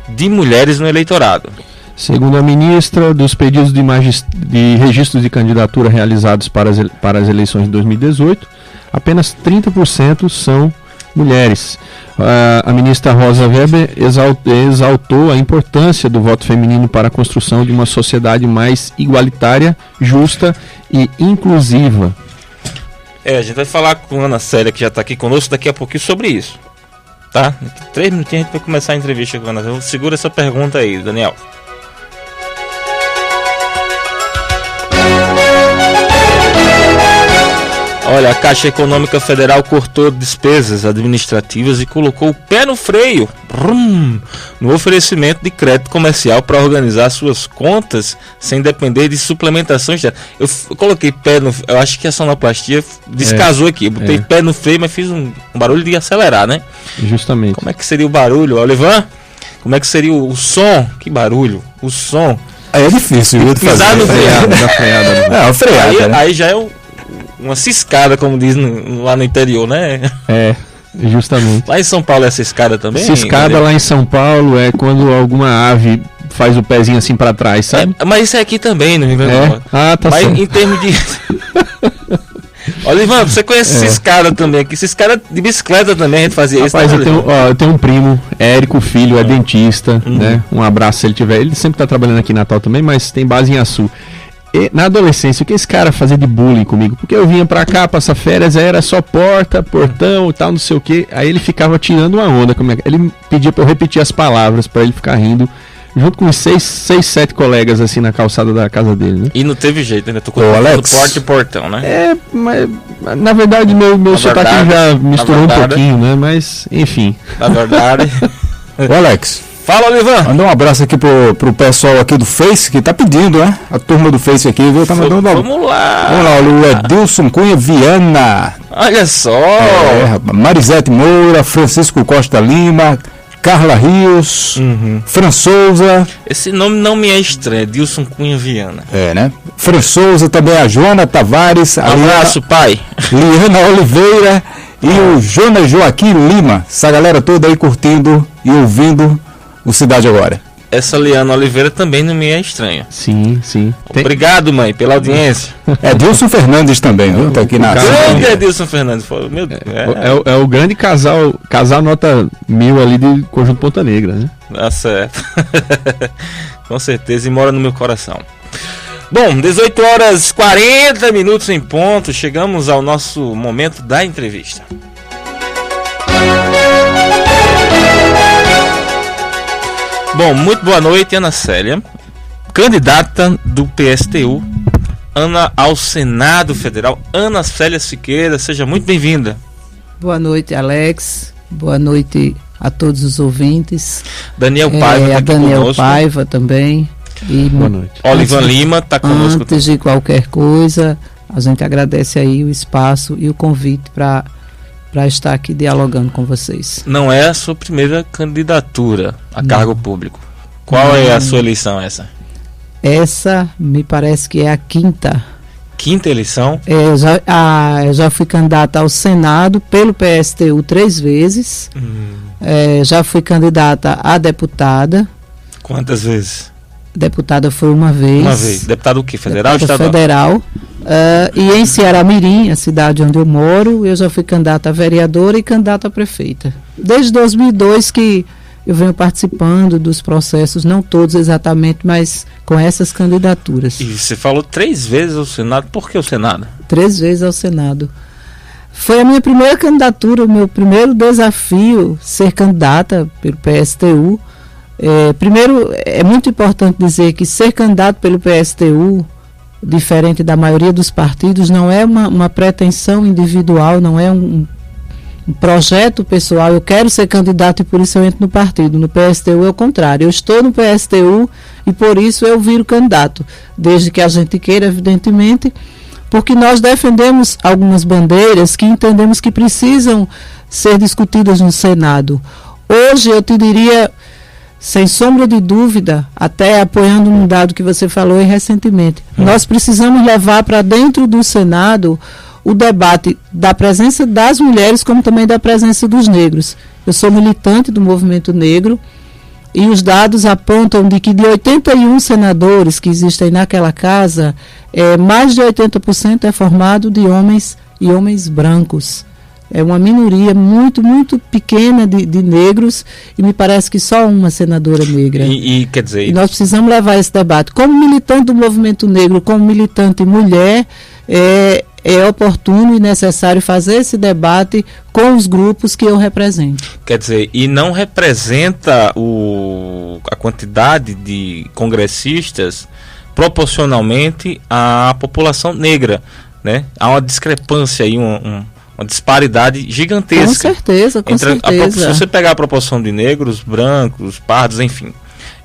de mulheres no eleitorado. Segundo a ministra, dos pedidos de registros de candidatura realizados para as eleições de 2018, apenas 30% são mulheres. A ministra Rosa Weber exaltou a importância do voto feminino para a construção de uma sociedade mais igualitária, justa e inclusiva. A gente vai falar com a Ana Célia, que já está aqui conosco, daqui a pouquinho sobre isso. Tá? Daqui 3 minutinhos a gente vai começar a entrevista com a Ana Célia. Segura essa pergunta aí, Daniel. Olha, a Caixa Econômica Federal cortou despesas administrativas e colocou o pé no freio no oferecimento de crédito comercial para organizar suas contas sem depender de suplementações. Eu coloquei pé no... Eu acho que a sonoplastia descasou aqui. Eu botei pé no freio, mas fiz um barulho de acelerar, né? Justamente. Como é que seria o barulho, Olivan? Como é que seria o som? Que barulho? O som. Aí é difícil, viu? Pisar no freio. A freada, né? Aí já é uma ciscada, como diz lá no interior, né? Justamente. Lá em São Paulo é ciscada também? Ciscada lá em São Paulo é quando alguma ave faz o pezinho assim pra trás, sabe? Mas isso é aqui também, no Rio Grande do Norte. Tá mas certo. Em termos de... Olha, Ivan, você conhece ciscada também aqui? Ciscada de bicicleta também, a gente fazia isso. Rapaz, eu tenho um primo, Érico Filho, é dentista, né? Um abraço se ele tiver. Ele sempre tá trabalhando aqui em Natal também, mas tem base em Açu. E, na adolescência, o que esse cara fazia de bullying comigo? Porque eu vinha pra cá, passar férias, aí era só portão e tal, não sei o que. Aí ele ficava tirando uma onda comigo. Ele pedia pra eu repetir as palavras pra ele ficar rindo, junto com 7 colegas assim na calçada da casa dele, né? E não teve jeito, ainda tô com Alex. portão, né? Mas na verdade meu sotaque já misturou um pouquinho, né? Mas, enfim. Na verdade. Ô Alex, fala, Olivan. manda um abraço aqui pro pessoal aqui do Face, que tá pedindo, né? A turma do Face aqui, viu? Tá mandando Vamos lá. o Edilson Cunha Viana. Olha só. Marisete Moura, Francisco Costa Lima, Carla Rios, Fran Souza. Esse nome não me é estranho, Edilson Cunha Viana. Né? Fran Souza, também a Joana Tavares, a Abraço, pai. Liana Oliveira e o Jonas Joaquim Lima. Essa galera toda aí curtindo e ouvindo o Cidade Agora. Essa Liana Oliveira também não me é estranha. Sim. Obrigado, mãe, pela audiência. Edilson Fernandes também, viu? Tá aqui na Grande Edilson Fernandes. Meu Deus. É o grande casal nota 1000 ali de Conjunto Ponta Negra, né? Tá certo. Com certeza, e mora no meu coração. Bom, 18 horas 40 minutos em ponto. Chegamos ao nosso momento da entrevista. Bom, muito boa noite, Ana Célia, candidata do PSTU, ao Senado Federal. Ana Célia Siqueira, seja muito bem-vinda. Boa noite, Alex. Boa noite a todos os ouvintes. Daniel Paiva está a aqui Daniel conosco. Paiva também. E Boa noite. Olivan Lima está conosco. Antes de qualquer coisa, a gente agradece aí o espaço e o convite para estar aqui dialogando com vocês. Não é a sua primeira candidatura a cargo público. Qual é a sua eleição essa? Essa me parece que é a quinta. Quinta eleição? Eu já fui candidata ao Senado pelo PSTU 3 vezes. Já fui candidata a deputada. Quantas vezes? Deputada foi uma vez. Uma vez. Deputado o quê? Federal ou estadual? Federal. E em Ceará-Mirim, a cidade onde eu moro, eu já fui candidata a vereadora e candidata a prefeita. Desde 2002 que eu venho participando dos processos, não todos exatamente, mas com essas candidaturas. E você falou 3 vezes ao Senado. Por que o Senado? 3 vezes ao Senado. Foi a minha primeira candidatura, o meu primeiro desafio, ser candidata pelo PSTU. Primeiro, é muito importante dizer que ser candidato pelo PSTU, diferente da maioria dos partidos, não é uma pretensão individual, não é um projeto pessoal. Eu quero ser candidato e por isso eu entro no partido. No PSTU é o contrário. Eu estou no PSTU e por isso eu viro candidato, desde que a gente queira, evidentemente, porque nós defendemos algumas bandeiras que entendemos que precisam ser discutidas no Senado. Hoje eu te diria, sem sombra de dúvida, até apoiando um dado que você falou aí recentemente, nós precisamos levar para dentro do Senado o debate da presença das mulheres, como também da presença dos negros. Eu sou militante do movimento negro e os dados apontam de que de 81 senadores que existem naquela casa, mais de 80% é formado de homens e homens brancos. É uma minoria muito, muito pequena de negros e me parece que só uma senadora negra. Quer dizer... E nós precisamos levar esse debate. Como militante do movimento negro, como militante mulher, é oportuno e necessário fazer esse debate com os grupos que eu represento. Quer dizer, e não representa a quantidade de congressistas proporcionalmente à população negra, né? Há uma discrepância aí, uma disparidade gigantesca. Com certeza, com certeza. Se você pegar a proporção de negros, brancos, pardos, enfim,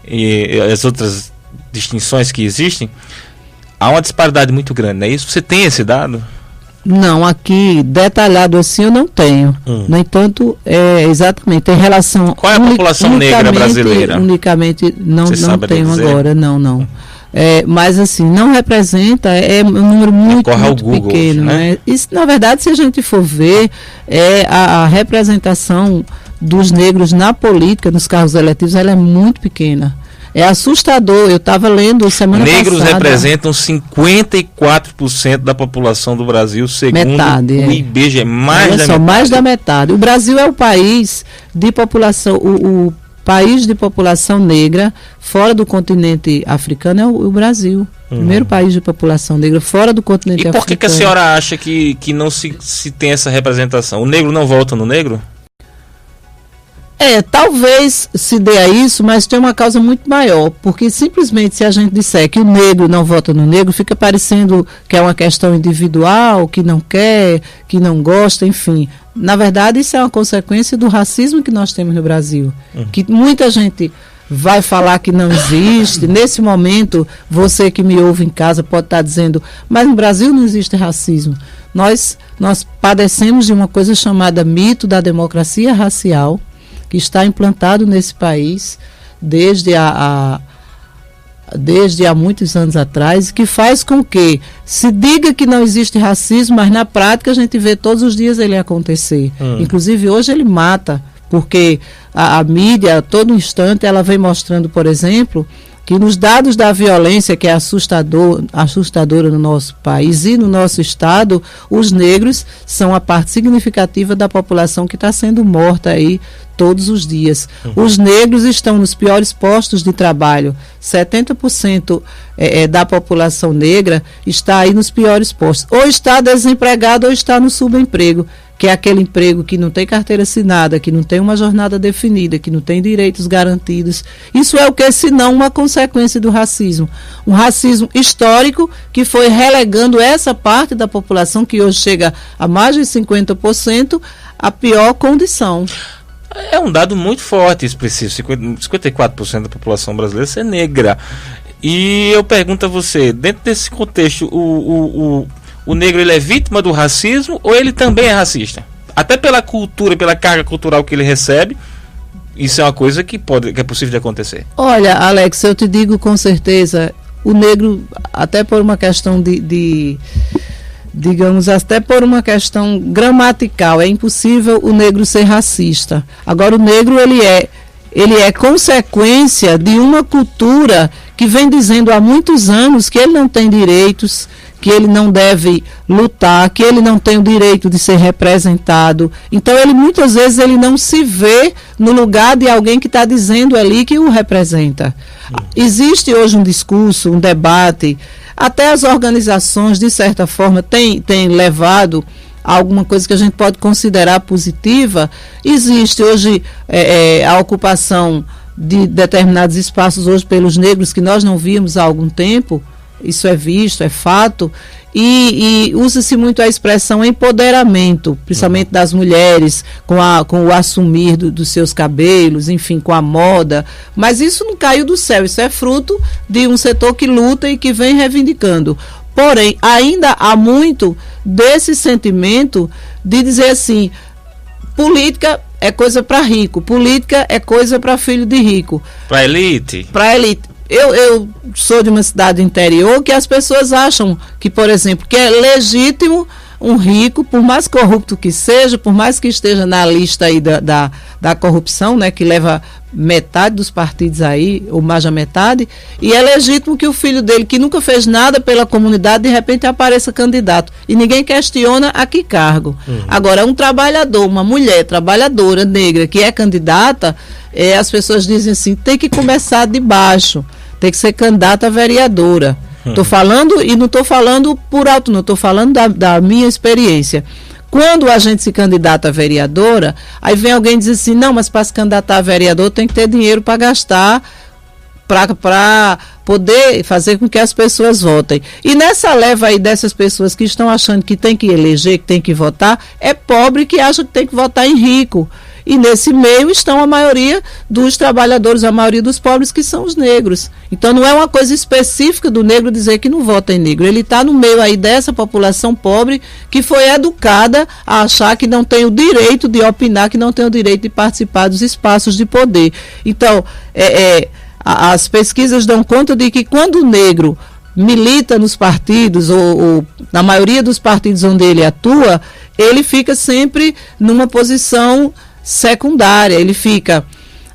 e as outras distinções que existem, há uma disparidade muito grande, não é isso? Você tem esse dado? Não, aqui detalhado assim eu não tenho. No entanto, exatamente, tem relação... Qual é a população negra brasileira? Unicamente, não tenho agora, não. Mas assim, não representa, é um número muito Google, pequeno. Né? Isso, na verdade, se a gente for ver, a representação dos negros na política, nos cargos eletivos, ela é muito pequena. É assustador. Eu estava lendo semana passada. Negros representam 54% da população do Brasil, segundo o IBGE. Mais da metade. O Brasil é o país de população, o país de população negra fora do continente africano é o Brasil. Primeiro país de população negra fora do continente africano. E por que a senhora acha que não se tem essa representação? O negro não vota no negro? Talvez se dê a isso, mas tem uma causa muito maior, porque simplesmente se a gente disser que o negro não vota no negro, fica parecendo que é uma questão individual, que não quer, que não gosta, enfim. Na verdade, isso é uma consequência do racismo que nós temos no Brasil, que muita gente vai falar que não existe. Nesse momento, você que me ouve em casa pode estar dizendo, mas no Brasil não existe racismo. Nós padecemos de uma coisa chamada mito da democracia racial, que está implantado nesse país desde há muitos anos atrás, que faz com que se diga que não existe racismo, mas na prática a gente vê todos os dias ele acontecer. Inclusive hoje ele mata, porque a mídia, a todo instante, ela vem mostrando, por exemplo, que nos dados da violência, que é assustadora no nosso país e no nosso estado, os negros são a parte significativa da população que está sendo morta aí todos os dias. Os negros estão nos piores postos de trabalho. 70% da população negra está aí nos piores postos. Ou está desempregado ou está no subemprego, que é aquele emprego que não tem carteira assinada, que não tem uma jornada definida, que não tem direitos garantidos. Isso é o que, senão uma consequência do racismo. Um racismo histórico que foi relegando essa parte da população, que hoje chega a mais de 50%, a pior condição. É um dado muito forte, expressivo. 54% da população brasileira é negra. E eu pergunto a você, dentro desse contexto, o negro ele é vítima do racismo ou ele também é racista? Até pela cultura, pela carga cultural que ele recebe, isso é uma coisa que é possível de acontecer. Olha, Alex, eu te digo com certeza, o negro, até por uma questão digamos, até por uma questão gramatical, é impossível o negro ser racista. Agora, o negro, ele é consequência de uma cultura que vem dizendo há muitos anos que ele não tem direitos, que ele não deve lutar, que ele não tem o direito de ser representado. Então, muitas vezes ele não se vê no lugar de alguém que está dizendo ali que o representa. Existe hoje um discurso, um debate, até as organizações, de certa forma, têm levado a alguma coisa que a gente pode considerar positiva. Existe hoje a ocupação de determinados espaços hoje pelos negros que nós não víamos há algum tempo. Isso é visto, é fato, e usa-se muito a expressão empoderamento, principalmente das mulheres, com o assumir dos seus cabelos, enfim, com a moda, mas isso não caiu do céu, isso é fruto de um setor que luta e que vem reivindicando. Porém, ainda há muito desse sentimento de dizer assim, política é coisa para rico, política é coisa para filho de rico. Para elite. Para elite. Eu sou de uma cidade interior que as pessoas acham que, por exemplo, que é legítimo um rico, por mais corrupto que seja, por mais que esteja na lista aí da corrupção, né, que leva metade dos partidos aí, ou mais da metade, e é legítimo que o filho dele, que nunca fez nada pela comunidade, de repente apareça candidato. E ninguém questiona a que cargo. Agora, um trabalhador, uma mulher trabalhadora, negra, que é candidata, as pessoas dizem assim, tem que começar de baixo, tem que ser candidata a vereadora. Estou falando, e não estou falando por alto, não, estou falando da minha experiência. Quando a gente se candidata a vereadora, aí vem alguém e diz assim, não, mas para se candidatar a vereador tem que ter dinheiro para gastar, para poder fazer com que as pessoas votem. E nessa leva aí dessas pessoas que estão achando que tem que eleger, que tem que votar, é pobre que acha que tem que votar em rico. E nesse meio estão a maioria dos trabalhadores, a maioria dos pobres, que são os negros. Então não é uma coisa específica do negro dizer que não vota em negro. Ele está no meio aí dessa população pobre que foi educada a achar que não tem o direito de opinar, que não tem o direito de participar dos espaços de poder. Então, as pesquisas dão conta de que quando o negro milita nos partidos, ou na maioria dos partidos onde ele atua, ele fica sempre numa posição secundária, ele fica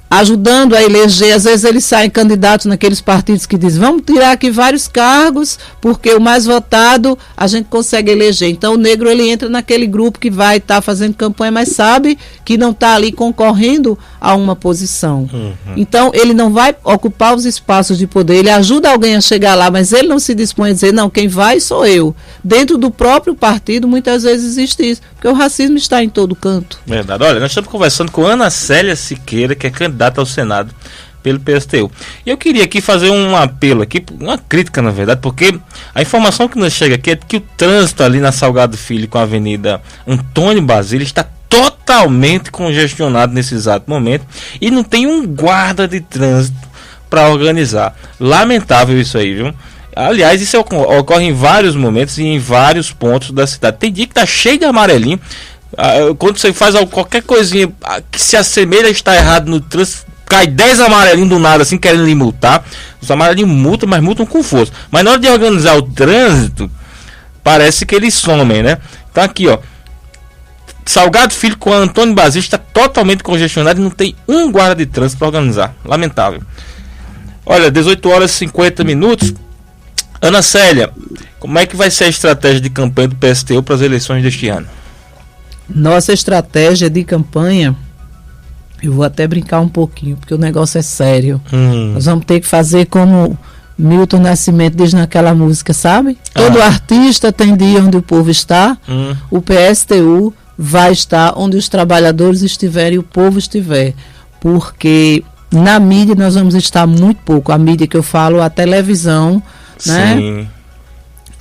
ajudando a eleger, às vezes eles saem candidatos naqueles partidos que dizem, vamos tirar aqui vários cargos, porque o mais votado a gente consegue eleger. Então o negro ele entra naquele grupo que vai estar fazendo campanha, mas sabe que não está ali concorrendo a uma posição. Então ele não vai ocupar os espaços de poder, ele ajuda alguém a chegar lá, mas ele não se dispõe a dizer, não, quem vai sou eu. Dentro do próprio partido muitas vezes existe isso, porque o racismo está em todo canto. Verdade. Olha, nós estamos conversando com Ana Célia Siqueira, que é candidata ao Senado pelo PSTU. E eu queria aqui fazer um apelo aqui, uma crítica na verdade, porque a informação que nos chega aqui é que o trânsito ali na Salgado Filho com a Avenida Antônio Basílio está totalmente congestionado nesse exato momento e não tem um guarda de trânsito para organizar. Lamentável isso aí, viu? Aliás, isso ocorre em vários momentos e em vários pontos da cidade. Tem dia que tá cheio de amarelinho. Quando você faz qualquer coisinha que se assemelha a estar errado no trânsito, cai 10 amarelinhos do nada, assim, querendo lhe multar. Os amarelinhos multam, mas multam com força. Mas na hora de organizar o trânsito, parece que eles somem, né? Então aqui, ó, Salgado Filho com Antônio Basílio está totalmente congestionado e não tem um guarda de trânsito para organizar. Lamentável. Olha, 18 horas e 50 minutos. Ana Célia, como é que vai ser a estratégia de campanha do PSTU para as eleições deste ano? Nossa estratégia de campanha, eu vou até brincar um pouquinho, porque o negócio é sério. Nós vamos ter que fazer como Milton Nascimento diz naquela música, sabe? Todo artista tem dia onde o povo está. O PSTU vai estar onde os trabalhadores estiverem e o povo estiver. Porque na mídia nós vamos estar muito pouco. A mídia que eu falo, a televisão, né? Sim.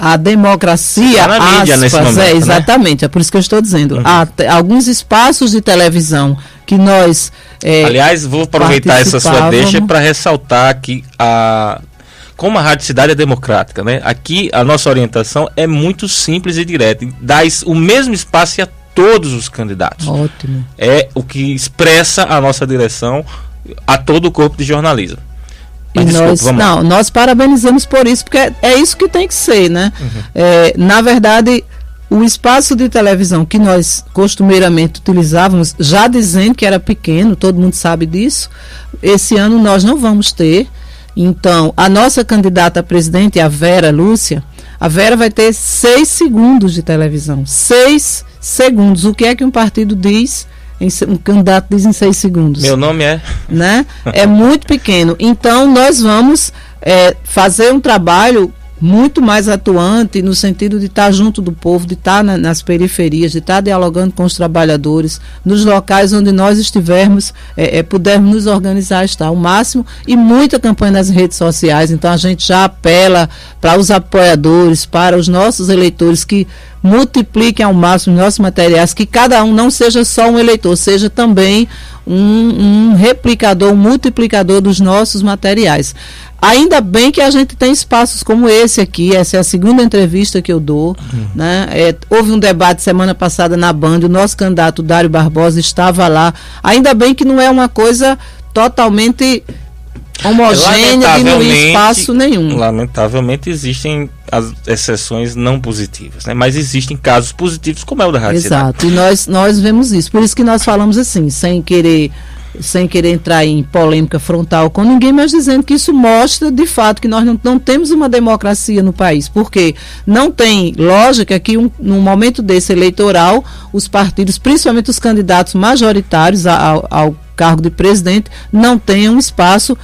A democracia, na mídia nesse momento, exatamente, né? É por isso que eu estou dizendo. Há alguns espaços de televisão que nós aliás, vou aproveitar essa sua deixa para ressaltar aqui como a Rádio Cidade é democrática, né? Aqui a nossa orientação é muito simples e direta. Dá o mesmo espaço a todos os candidatos. Ótimo. É o que expressa a nossa direção a todo o corpo de jornalismo. Mas, e nós parabenizamos por isso, porque é isso que tem que ser, né? Na verdade, o espaço de televisão que nós costumeiramente utilizávamos, já dizendo que era pequeno, todo mundo sabe disso, esse ano nós não vamos ter. Então, a nossa candidata a presidente, a Vera Lúcia, a Vera vai ter 6 segundos de televisão. 6 segundos. O que é que um partido diz? Um candidato diz em 6 segundos. Meu nome é... Né? É muito pequeno. Então, nós vamos fazer um trabalho muito mais atuante no sentido de estar junto do povo, de estar nas periferias, de estar dialogando com os trabalhadores, nos locais onde nós estivermos, pudermos nos organizar, estar ao máximo, e muita campanha nas redes sociais. Então a gente já apela para os apoiadores, para os nossos eleitores que multipliquem ao máximo os nossos materiais, que cada um não seja só um eleitor, seja também um replicador, um multiplicador dos nossos materiais. Ainda bem que a gente tem espaços como esse aqui, essa é a segunda entrevista que eu dou, né? Houve um debate semana passada na Band, o nosso candidato Dário Barbosa estava lá, ainda bem que não é uma coisa totalmente homogênea e não tem espaço nenhum. Lamentavelmente existem as exceções não positivas, né? Mas existem casos positivos, como é o da Rádio Exato, Cidade. E nós vemos isso, por isso que nós falamos assim, sem querer entrar em polêmica frontal com ninguém, mas dizendo que isso mostra de fato que nós não temos uma democracia no país, porque não tem lógica que num momento desse eleitoral os partidos, principalmente os candidatos majoritários ao cargo de presidente, não tenham espaço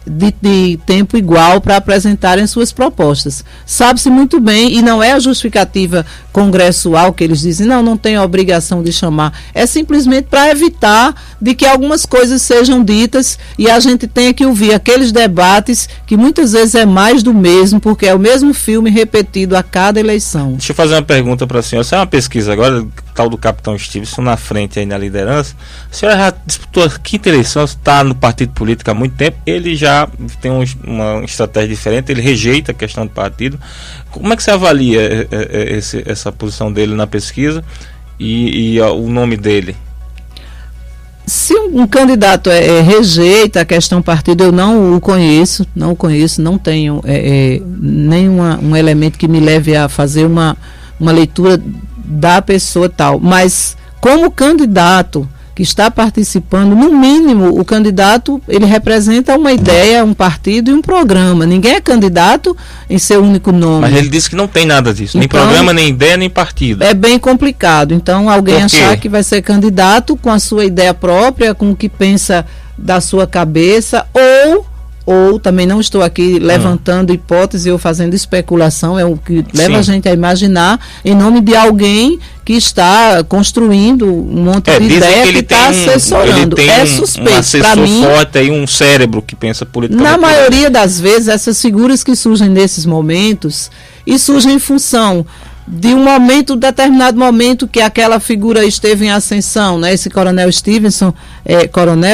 de tempo igual para apresentarem suas propostas. Sabe-se muito bem, e não é a justificativa congressual que eles dizem, não tem a obrigação de chamar, é simplesmente para evitar de que algumas coisas sejam ditas e a gente tenha que ouvir aqueles debates que muitas vezes é mais do mesmo, porque é o mesmo filme repetido a cada eleição. Deixa eu fazer uma pergunta para a senhora. Isso é uma pesquisa agora, tal do capitão Stevenson na frente aí na liderança. A senhora já disputou a quinta eleição, está no partido político há muito tempo, ele já tem uma estratégia diferente, ele rejeita a questão do partido. Como é que você avalia essa posição dele na pesquisa e o nome dele? Se um candidato rejeita a questão partido, eu não o conheço, não tenho nenhum elemento que me leve a fazer uma leitura da pessoa tal, mas como candidato que está participando, no mínimo o candidato ele representa uma ideia, um partido e um programa. Ninguém é candidato em seu único nome. Mas ele disse que não tem nada disso, nem programa, nem ideia, nem partido. É bem complicado. Então alguém achar que vai ser candidato com a sua ideia própria, com o que pensa da sua cabeça, ou também não estou aqui levantando hipótese ou fazendo especulação, é o que leva a gente a imaginar em nome de alguém que está construindo um monte de ideia que está assessorando. É suspeito. Para mim, forte aí, um cérebro que pensa politicamente. Na maioria das vezes, essas figuras que surgem nesses momentos, e surgem em função de um determinado momento que aquela figura esteve em ascensão, né? Esse coronel Stevenson,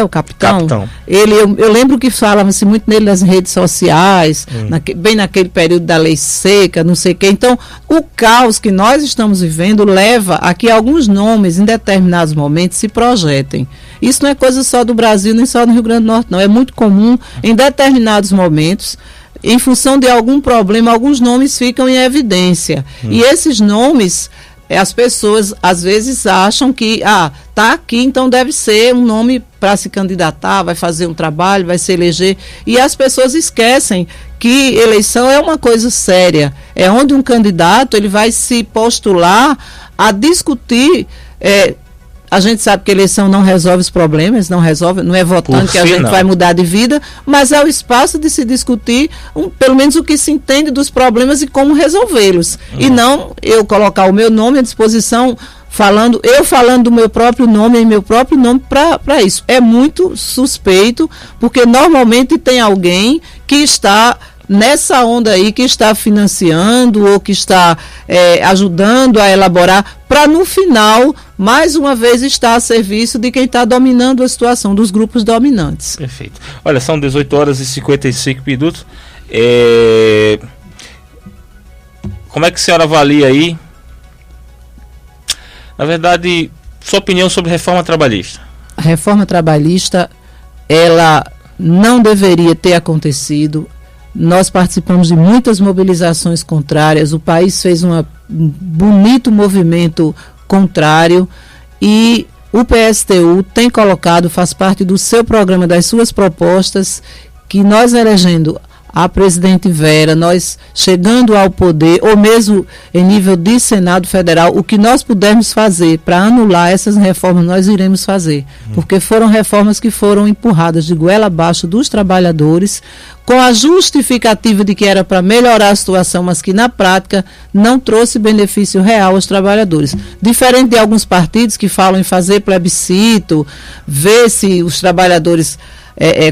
capitão. Eu lembro que falava-se muito nele nas redes sociais, bem naquele período da lei seca, não sei o quê. Então, o caos que nós estamos vivendo leva a que alguns nomes, em determinados momentos, se projetem. Isso não é coisa só do Brasil, nem só do Rio Grande do Norte, não. É muito comum, em determinados momentos, em função de algum problema, alguns nomes ficam em evidência. E esses nomes, as pessoas às vezes acham que, está aqui, então deve ser um nome para se candidatar, vai fazer um trabalho, vai se eleger. E as pessoas esquecem que eleição é uma coisa séria. É onde um candidato ele vai se postular a discutir. A gente sabe que a eleição não resolve os problemas, não é votando que a gente vai mudar de vida, mas é o espaço de se discutir, pelo menos o que se entende dos problemas e como resolvê-los. E não eu colocar o meu nome à disposição, falando do meu próprio nome e meu próprio nome para isso. É muito suspeito, porque normalmente tem alguém que está nessa onda aí, que está financiando ou que está ajudando a elaborar, para no final, mais uma vez, estar a serviço de quem está dominando a situação, dos grupos dominantes. Perfeito. Olha, são 18 horas e 55 minutos. Como é que a senhora avalia aí, na verdade, sua opinião sobre a reforma trabalhista? A reforma trabalhista, ela não deveria ter acontecido. Nós participamos de muitas mobilizações contrárias, o país fez um bonito movimento contrário e o PSTU tem colocado, faz parte do seu programa, das suas propostas, que nós elegendo a presidente Vera, nós chegando ao poder, ou mesmo em nível de Senado Federal, o que nós pudermos fazer para anular essas reformas, nós iremos fazer. Porque foram reformas que foram empurradas de goela abaixo dos trabalhadores, com a justificativa de que era para melhorar a situação, mas que na prática não trouxe benefício real aos trabalhadores. Diferente de alguns partidos que falam em fazer plebiscito, ver se os trabalhadores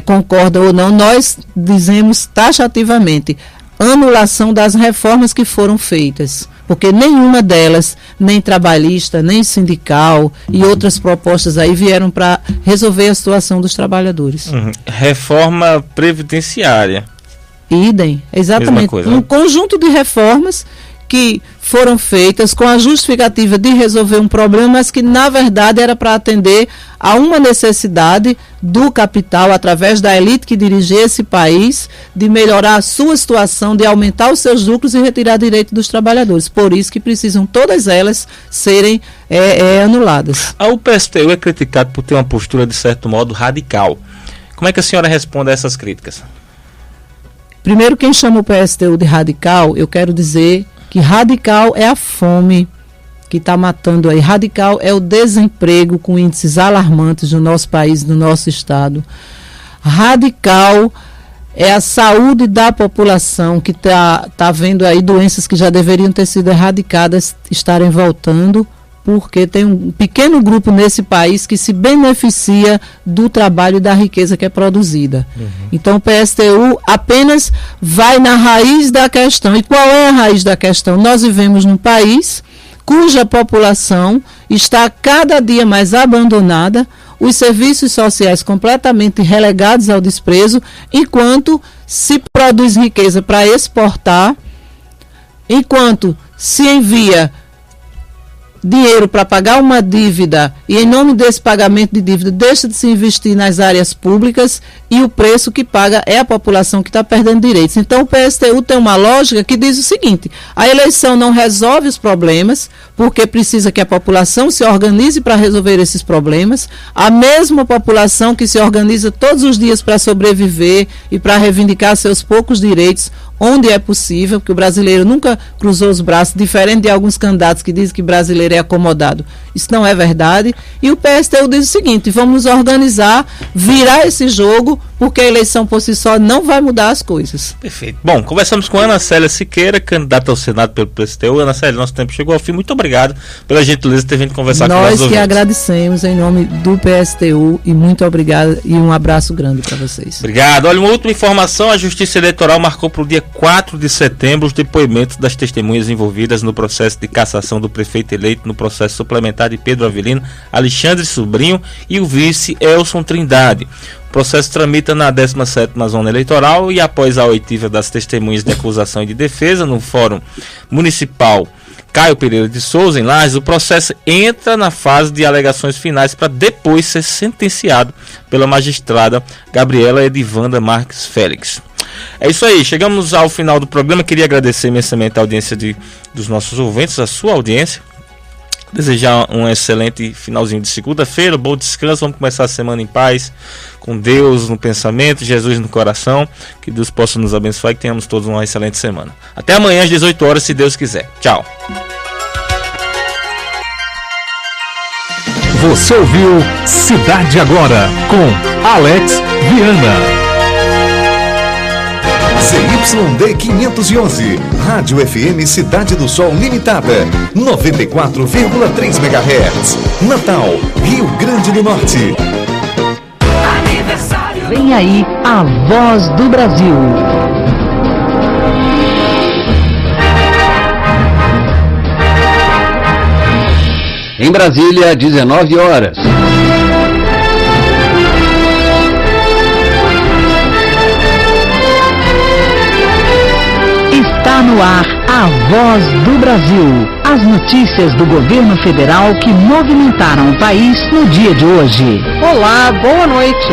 concordam ou não, nós dizemos taxativamente anulação das reformas que foram feitas, porque nenhuma delas, nem trabalhista, nem sindical e outras propostas aí vieram para resolver a situação dos trabalhadores. Reforma previdenciária. Idem, exatamente. Coisa, um conjunto de reformas que foram feitas com a justificativa de resolver um problema, mas que na verdade era para atender a uma necessidade do capital, através da elite que dirigia esse país, de melhorar a sua situação, de aumentar os seus lucros e retirar direito dos trabalhadores. Por isso que precisam todas elas serem anuladas. O PSTU é criticado por ter uma postura, de certo modo, radical. Como é que a senhora responde a essas críticas? Primeiro, quem chama o PSTU de radical, eu quero dizer que radical é a fome que está matando aí. Radical é o desemprego com índices alarmantes no nosso país, no nosso estado. Radical é a saúde da população que tá vendo aí doenças que já deveriam ter sido erradicadas estarem voltando, porque tem um pequeno grupo nesse país que se beneficia do trabalho e da riqueza que é produzida. Então o PSTU apenas vai na raiz da questão. E qual é a raiz da questão? Nós vivemos num país cuja população está cada dia mais abandonada, os serviços sociais completamente relegados ao desprezo, enquanto se produz riqueza para exportar, enquanto se envia dinheiro para pagar uma dívida e em nome desse pagamento de dívida deixa de se investir nas áreas públicas e o preço que paga é a população que está perdendo direitos. Então o PSTU tem uma lógica que diz o seguinte: a eleição não resolve os problemas porque precisa que a população se organize para resolver esses problemas, a mesma população que se organiza todos os dias para sobreviver e para reivindicar seus poucos direitos onde é possível, porque o brasileiro nunca cruzou os braços, diferente de alguns candidatos que dizem que brasileiro é acomodado. Isso não é verdade. E o PSTU diz o seguinte: vamos nos organizar, virar esse jogo, porque a eleição por si só não vai mudar as coisas. Perfeito. Bom, conversamos com Ana Célia Siqueira, candidata ao Senado pelo PSTU. Ana Célia, nosso tempo chegou ao fim. Muito obrigado pela gentileza de ter vindo conversar com nós. Nós que agradecemos em nome do PSTU e muito obrigado e um abraço grande para vocês. Obrigado. Olha, uma última informação: a Justiça Eleitoral marcou para o dia 4 de setembro os depoimentos das testemunhas envolvidas no processo de cassação do prefeito eleito no processo suplementar de Pedro Avelino, Alexandre Sobrinho e o vice Elson Trindade. O processo tramita na 17ª Zona Eleitoral e após a oitiva das testemunhas de acusação e de defesa no Fórum Municipal Caio Pereira de Souza, em Lages, o processo entra na fase de alegações finais para depois ser sentenciado pela magistrada Gabriela Edivanda Marques Félix. É isso aí, chegamos ao final do programa. Queria agradecer imensamente a audiência dos nossos ouvintes, a sua audiência. Desejar um excelente finalzinho de segunda-feira, bom descanso. Vamos começar a semana em paz, com Deus no pensamento, Jesus no coração. Que Deus possa nos abençoar e que tenhamos todos uma excelente semana. Até amanhã às 18 horas, se Deus quiser. Tchau. Você ouviu Cidade Agora com Alex Viana. ZYD 511, Rádio FM Cidade do Sol Limitada, 94,3 MHz, Natal, Rio Grande do Norte. Vem aí a Voz do Brasil. Em Brasília, 19 horas. Está no ar a Voz do Brasil. As notícias do governo federal que movimentaram o país no dia de hoje. Olá, boa noite.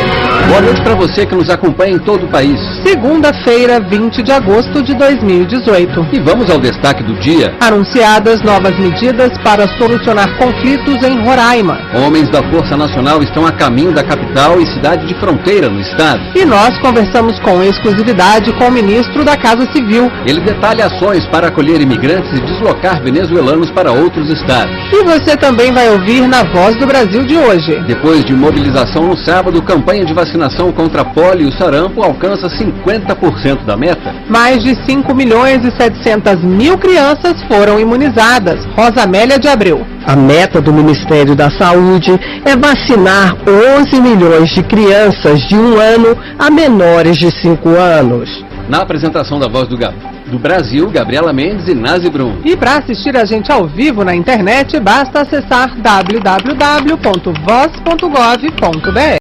Boa noite para você que nos acompanha em todo o país. Segunda-feira, 20 de agosto de 2018. E vamos ao destaque do dia. Anunciadas novas medidas para solucionar conflitos em Roraima. Homens da Força Nacional estão a caminho da capital e cidade de fronteira no estado. E nós conversamos com exclusividade com o ministro da Casa Civil. Ele detalha ações para acolher imigrantes e deslocar venezuelanos para outros estados. E você também vai ouvir na Voz do Brasil de hoje. Depois de mobilização no sábado, campanha de vacinação contra a polio e o sarampo alcança 50% da meta. Mais de 5.700.000 crianças foram imunizadas. Rosa Amélia de Abreu. A meta do Ministério da Saúde é vacinar 11 milhões de crianças de 1 ano a menores de 5 anos. Na apresentação da Voz do Brasil, Gabriela Mendes e Nazi Brum. E para assistir a gente ao vivo na internet, basta acessar www.voz.gov.br.